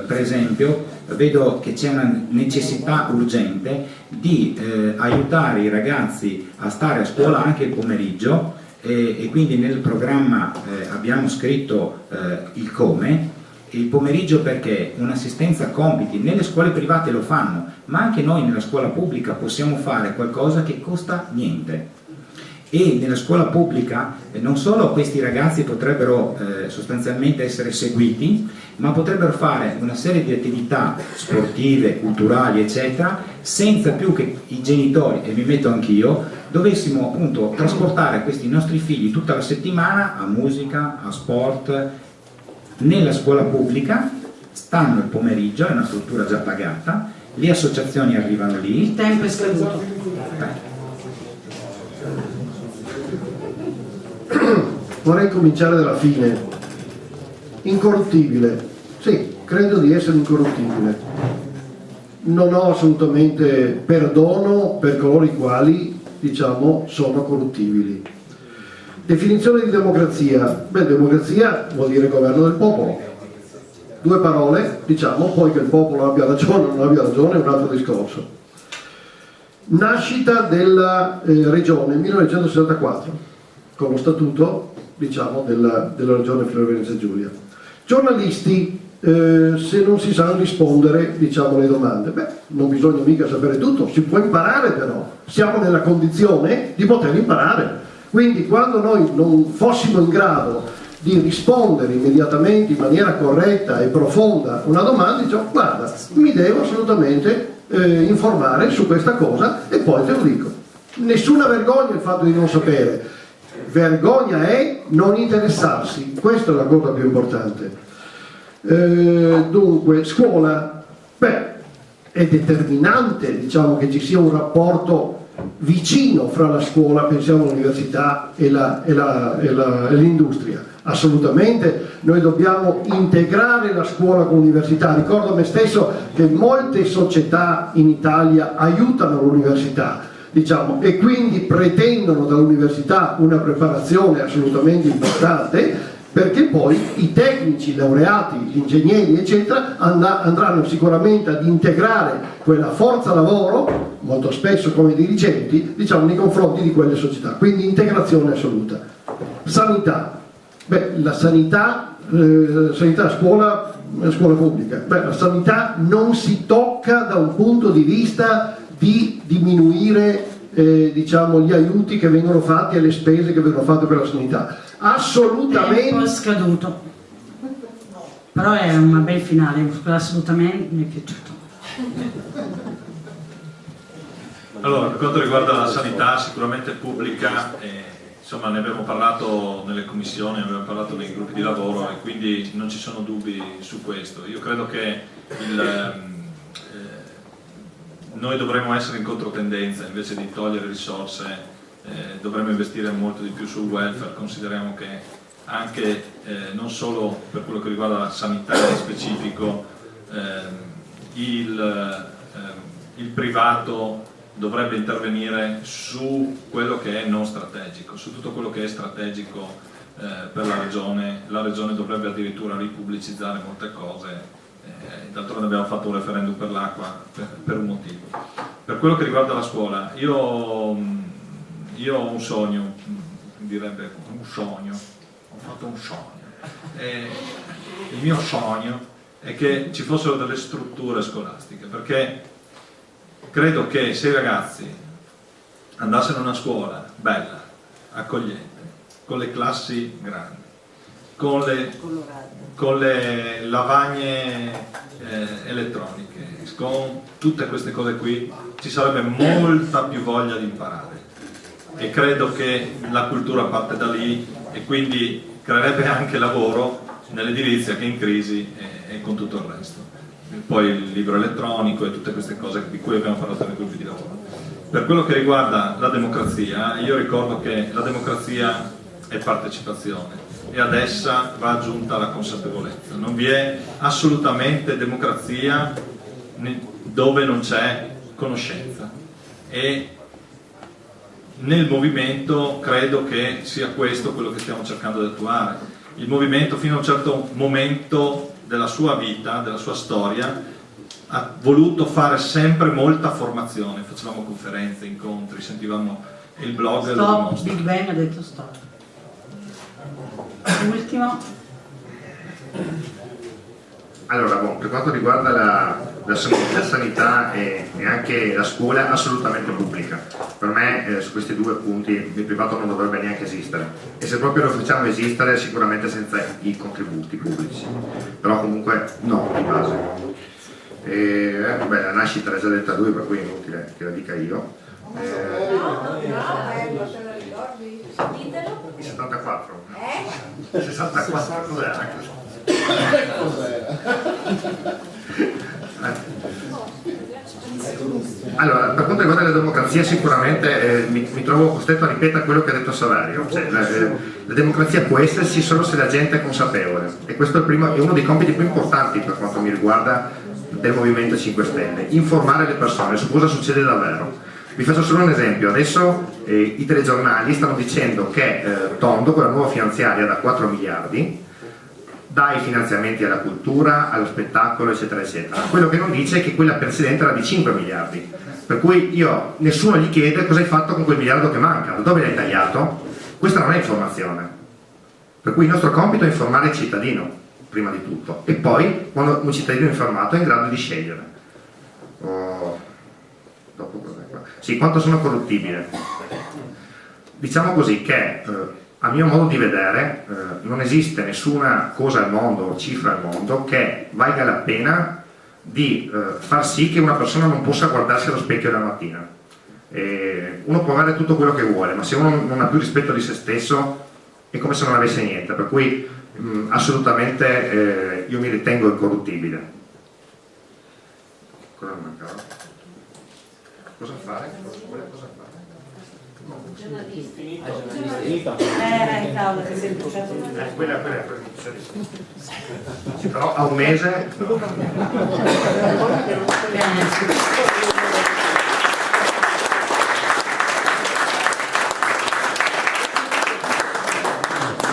Speaker 3: per esempio vedo che c'è una necessità urgente di aiutare i ragazzi a stare a scuola anche il pomeriggio, e quindi nel programma abbiamo scritto il come, il pomeriggio perché un'assistenza compiti nelle scuole private lo fanno, ma anche noi nella scuola pubblica possiamo fare qualcosa che costa niente. E nella scuola pubblica non solo questi ragazzi potrebbero sostanzialmente essere seguiti, ma potrebbero fare una serie di attività sportive, culturali, eccetera, senza più che i genitori, e mi metto anch'io, dovessimo appunto trasportare questi nostri figli tutta la settimana a musica, a sport. Nella scuola pubblica stanno il pomeriggio, è una struttura già pagata, le associazioni arrivano lì.
Speaker 1: Il tempo è scaduto.
Speaker 4: Vorrei cominciare dalla fine. Incorruttibile. Sì, credo di essere incorruttibile. Non ho assolutamente perdono per coloro i quali, diciamo, sono corruttibili. Definizione di democrazia. Beh, democrazia vuol dire governo del popolo. Due parole, diciamo, poi che il popolo abbia ragione o non abbia ragione è un altro discorso. Nascita della regione 1964, con lo statuto, diciamo, della regione Friuli Venezia Giulia. Giornalisti, se non si sanno rispondere, diciamo, alle domande, beh, non bisogna mica sapere tutto, si può imparare però, siamo nella condizione di poter imparare. Quindi quando noi non fossimo in grado di rispondere immediatamente in maniera corretta e profonda a una domanda, diciamo, guarda, mi devo assolutamente informare su questa cosa e poi te lo dico. Nessuna vergogna il fatto di non sapere, vergogna è non interessarsi, questa è la cosa più importante. Dunque, scuola, beh, è determinante, diciamo, che ci sia un rapporto vicino fra la scuola, pensiamo all'università e l'industria. Assolutamente, noi dobbiamo integrare la scuola con l'università. Ricordo a me stesso che molte società in Italia aiutano l'università, diciamo, e quindi pretendono dall'università una preparazione assolutamente importante, perché poi i tecnici, laureati, gli ingegneri, eccetera, andranno sicuramente ad integrare quella forza lavoro, molto spesso come dirigenti, diciamo, nei confronti di quelle società. Quindi integrazione assoluta. Sanità. Beh, la sanità, scuola pubblica. Beh, la sanità non si tocca da un punto di vista di diminuire diciamo, gli aiuti che vengono fatti e le spese che vengono fatte per la sanità. Assolutamente.
Speaker 1: Tempo scaduto. Però è una bel finale, assolutamente mi è piaciuto.
Speaker 15: Allora, per quanto riguarda la sanità sicuramente pubblica, insomma ne abbiamo parlato nelle commissioni, ne abbiamo parlato nei gruppi di lavoro e quindi non ci sono dubbi su questo. Io credo che noi dovremmo essere in controtendenza, invece di togliere risorse dovremmo investire molto di più sul welfare. Consideriamo che anche non solo per quello che riguarda la sanità in specifico, il privato dovrebbe intervenire su quello che è non strategico, su tutto quello che è strategico per la regione dovrebbe addirittura ripubblicizzare molte cose. D'altronde abbiamo fatto un referendum per l'acqua per un motivo. Per quello che riguarda la scuola, io ho un sogno, direbbe un sogno, ho fatto un sogno. Il mio sogno è che ci fossero delle strutture scolastiche, perché credo che se i ragazzi andassero in una scuola bella, accogliente, con le classi grandi, con le lavagne elettroniche, con tutte queste cose qui, ci sarebbe molta più voglia di imparare. E credo che la cultura parte da lì e quindi creerebbe anche lavoro nell'edilizia che è in crisi e con tutto il resto. E poi il libro elettronico e tutte queste cose di cui abbiamo parlato nei gruppi di lavoro. Per quello che riguarda la democrazia, io ricordo che la democrazia è partecipazione e ad essa va aggiunta la consapevolezza. Non vi è assolutamente democrazia dove non c'è conoscenza, e nel movimento credo che sia questo quello che stiamo cercando di attuare. Il movimento fino a un certo momento della sua vita, della sua storia, ha voluto fare sempre molta formazione, facevamo conferenze, incontri, sentivamo il blog.
Speaker 1: Stop, Big Bang ha detto stop. Ultimo.
Speaker 5: Allora, per quanto riguarda la sanità e anche la scuola, assolutamente pubblica. Per me su questi due punti il privato non dovrebbe neanche esistere, e se proprio lo facciamo esistere sicuramente senza i contributi pubblici, però comunque no, di base. La nascita l'ha già detta lui, per cui è inutile che la dica io. Il 74? Il 64 cos'era? Allora, per quanto riguarda la democrazia, sicuramente mi trovo costretto a ripetere quello che ha detto Saverio. Cioè, la democrazia può esserci solo se la gente è consapevole, e questo è uno dei compiti più importanti per quanto mi riguarda del Movimento 5 Stelle: informare le persone su cosa succede davvero. Vi faccio solo un esempio: adesso i telegiornali stanno dicendo che Tondo, con la nuova finanziaria da 4 miliardi, dà i finanziamenti alla cultura, allo spettacolo, eccetera eccetera. Quello che non dice è che quella precedente era di 5 miliardi, per cui nessuno gli chiede cosa hai fatto con quel miliardo che manca, da dove l'hai tagliato. Questa non è informazione, per cui il nostro compito è informare il cittadino prima di tutto, e poi quando un cittadino informato è in grado di scegliere. Dopo cos'è qua? Sì, quanto sono corruttibile. Diciamo così che a mio modo di vedere non esiste nessuna cosa al mondo, cifra al mondo, che valga la pena di far sì che una persona non possa guardarsi allo specchio la mattina. Uno può avere tutto quello che vuole, ma se uno non ha più rispetto di se stesso è come se non avesse niente, per cui assolutamente io mi ritengo incorruttibile. Cosa mancava? Cosa fare? Cosa fare?
Speaker 1: Cavolo, che sei bruciato.
Speaker 5: Quella sì, però a un mese no.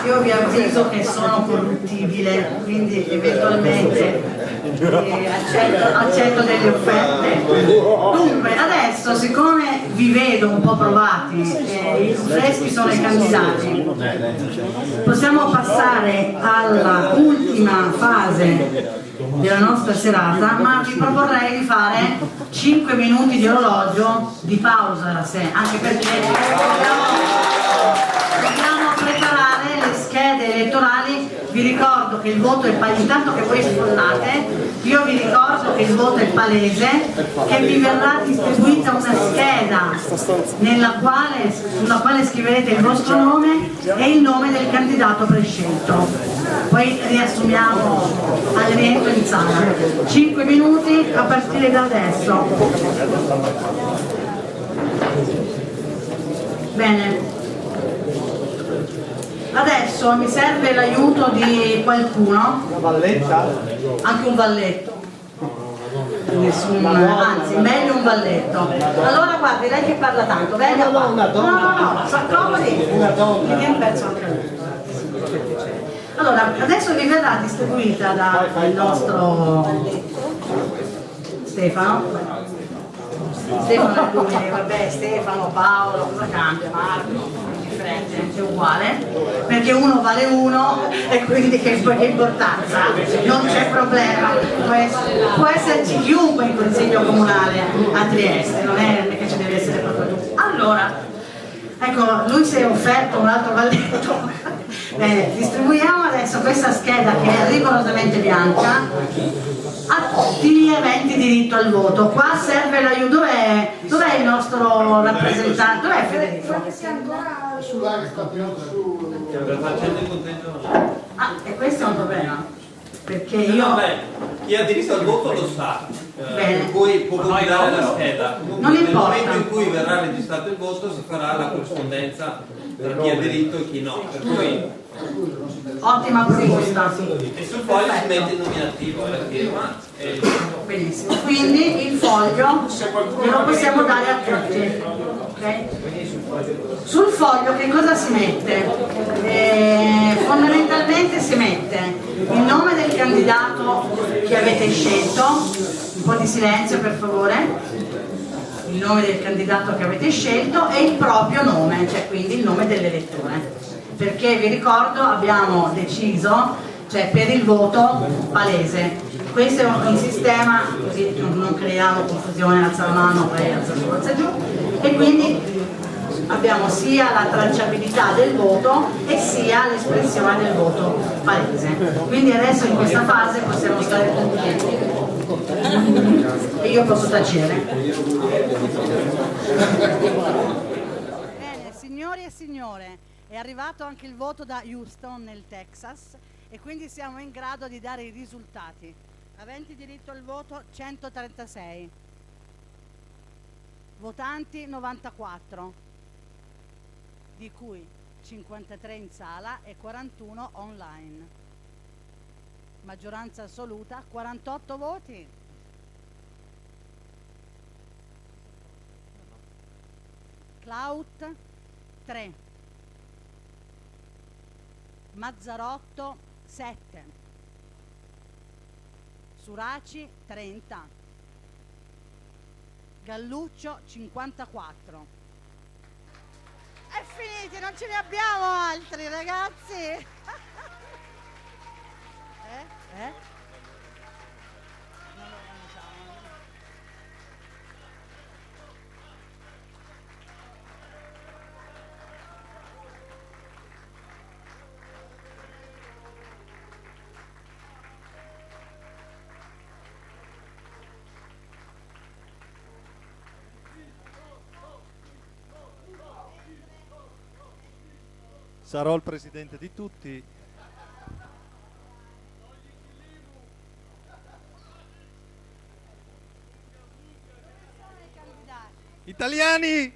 Speaker 1: Io vi avviso che sono corruttibile, quindi eventualmente accetto delle offerte. Dunque, adesso, siccome vi vedo un po' provati, i freschi sono i candidati, possiamo passare alla ultima fase della nostra serata, ma vi proporrei di fare 5 minuti di orologio di pausa, anche perché dobbiamo preparare le schede elettorali. Vi ricordo che il voto è palese, intanto che voi sfollate, io vi ricordo che il voto è palese, che vi verrà distribuita una scheda sulla quale scriverete il vostro nome e il nome del candidato prescelto. Poi riassumiamo al rientro in sala. 5 minuti a partire da adesso. Bene. Adesso mi serve l'aiuto di qualcuno. Una valletta? Anche un valletto. Anzi, meglio un valletto. Allora guardi, lei che parla tanto, venga qua. No, s'accomodi. Mi viene perso anche lui. Allora, adesso vi verrà distribuita dal nostro Stefano. Stefano, Paolo, cosa cambia? Marco? È uguale, perché uno vale uno e quindi che importanza, non c'è problema, può esserci chiunque in consiglio comunale a Trieste, non è che ci deve essere proprio tu. Allora, ecco, lui si è offerto un altro valletto. Distribuiamo adesso questa scheda che è rigorosamente bianca a tutti gli aventi diritto al voto. Qua serve l'aiuto. Dov'è il nostro rappresentante? Dov'è Federico? E questo è un problema, perché io...
Speaker 16: chi ha diritto al voto lo sa,
Speaker 1: per
Speaker 16: cui può compilare la scheda.
Speaker 1: Non
Speaker 16: nel
Speaker 1: importa.
Speaker 16: momento in cui verrà registrato il voto si farà la corrispondenza tra chi ha diritto e chi no, per cui...
Speaker 1: Ottima proposta.
Speaker 16: E sul foglio si mette il nominativo e la firma.
Speaker 1: Benissimo, quindi il foglio lo possiamo dare a tutti. Okay? Sul foglio che cosa si mette? Fondamentalmente si mette il nome del candidato che avete scelto, un po' di silenzio per favore, il nome del candidato che avete scelto e il proprio nome, cioè quindi il nome dell'elettore, perché vi ricordo abbiamo deciso, cioè per il voto palese, Questo è un sistema, così non creiamo confusione, alza la mano, poi alza su, alza giù, e quindi abbiamo sia la tracciabilità del voto e sia l'espressione del voto palese. Quindi adesso in questa fase possiamo stare tranquilli e io posso tacere.
Speaker 17: Bene, signori e signore, è arrivato anche il voto da Houston nel Texas e quindi siamo in grado di dare i risultati. Aventi diritto al voto 136, votanti 94, di cui 53 in sala e 41 online. Maggioranza assoluta 48 voti. Clout 3, Mazzarotto 7, Suraci 30, Galluccio 54. È finiti, non ce ne abbiamo altri, ragazzi. Non lo conosciamo.
Speaker 6: Sarò il presidente di tutti. Italiani!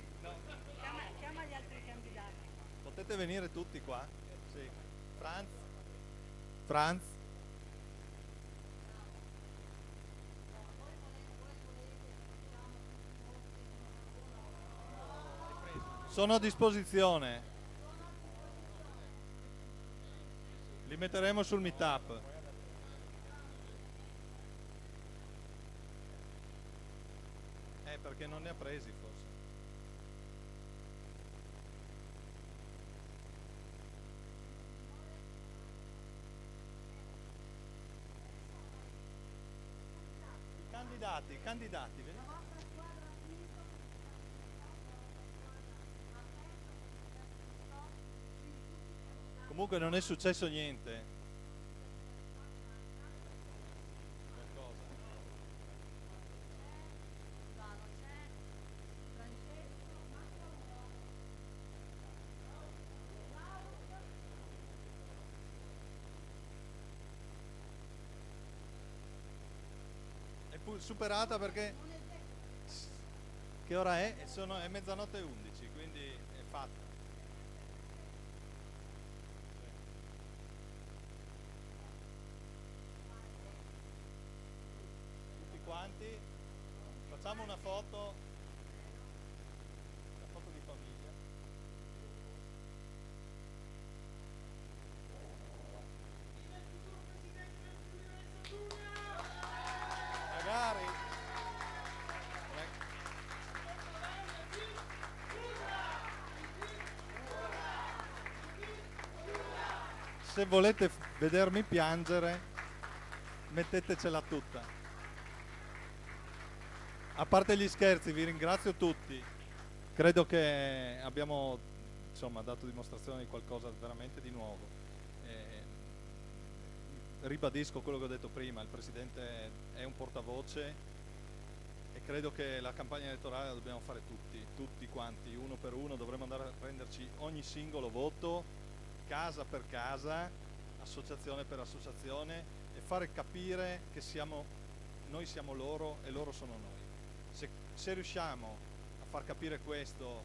Speaker 17: Chiama gli altri candidati.
Speaker 6: Potete venire tutti qua? Sì. Franz? Sono a disposizione. Li metteremo sul meetup. Perché non ne ha presi forse. I candidati. Comunque non è successo niente. Superata perché che ora è? È mezzanotte e 11, quindi è fatta. Tutti quanti facciamo una foto di famiglia. Magari. Se volete vedermi piangere, mettetecela tutta. A parte gli scherzi, vi ringrazio tutti. Credo che abbiamo dato dimostrazione di qualcosa veramente di nuovo. Ribadisco quello che ho detto prima, il Presidente è un portavoce e credo che la campagna elettorale la dobbiamo fare tutti quanti, uno per uno, dovremmo andare a prenderci ogni singolo voto, casa per casa, associazione per associazione e fare capire che noi siamo loro e loro sono noi. Se riusciamo a far capire questo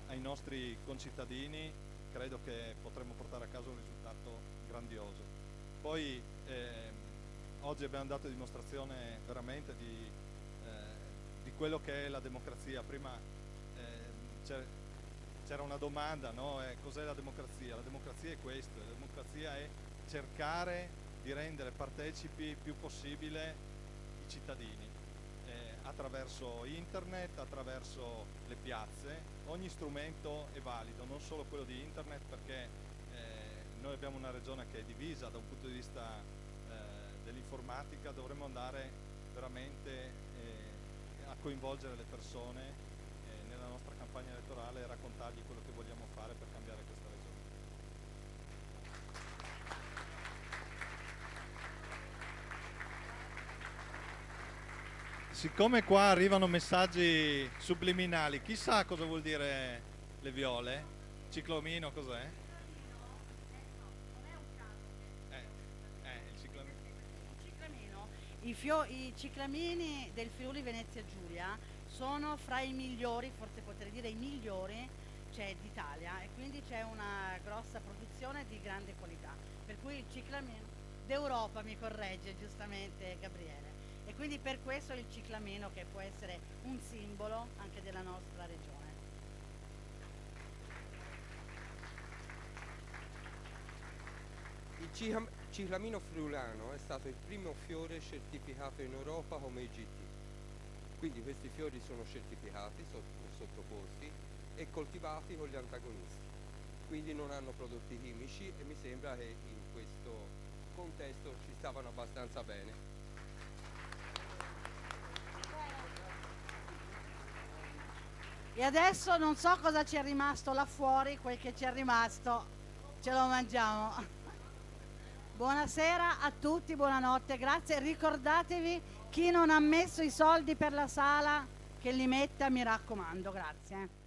Speaker 6: ai nostri concittadini, credo che potremmo portare a casa un risultato grandioso. Poi oggi abbiamo dato dimostrazione veramente di quello che è la democrazia. Prima c'era una domanda, no? Cos'è la democrazia? La democrazia è questo, la democrazia è cercare di rendere partecipi più possibile i cittadini attraverso internet, attraverso le piazze. Ogni strumento è valido, non solo quello di internet, perché noi abbiamo una regione che è divisa da un punto di vista dell'informatica dovremmo andare veramente a coinvolgere le persone nella nostra campagna elettorale e raccontargli quello che vogliamo fare per cambiare questa regione. Siccome qua arrivano messaggi subliminali, chissà cosa vuol dire le viole? Ciclamino cos'è? Il ciclamino.
Speaker 17: I ciclamini del Friuli Venezia Giulia sono fra i migliori, forse potrei dire i migliori, d'Italia, e quindi c'è una grossa produzione di grande qualità, per cui il ciclamino d'Europa, mi corregge giustamente Gabriele, e quindi per questo il ciclamino, che può essere un simbolo anche della nostra regione.
Speaker 18: Il ciclamino friulano è stato il primo fiore certificato in Europa come IGT. Quindi questi fiori sono certificati, sottoposti e coltivati con gli antagonisti. Quindi non hanno prodotti chimici e mi sembra che in questo contesto ci stavano abbastanza bene.
Speaker 17: E adesso non so cosa ci è rimasto là fuori, quel che ci è rimasto ce lo mangiamo. Buonasera a tutti, buonanotte, grazie. Ricordatevi, chi non ha messo i soldi per la sala che li metta, mi raccomando, grazie.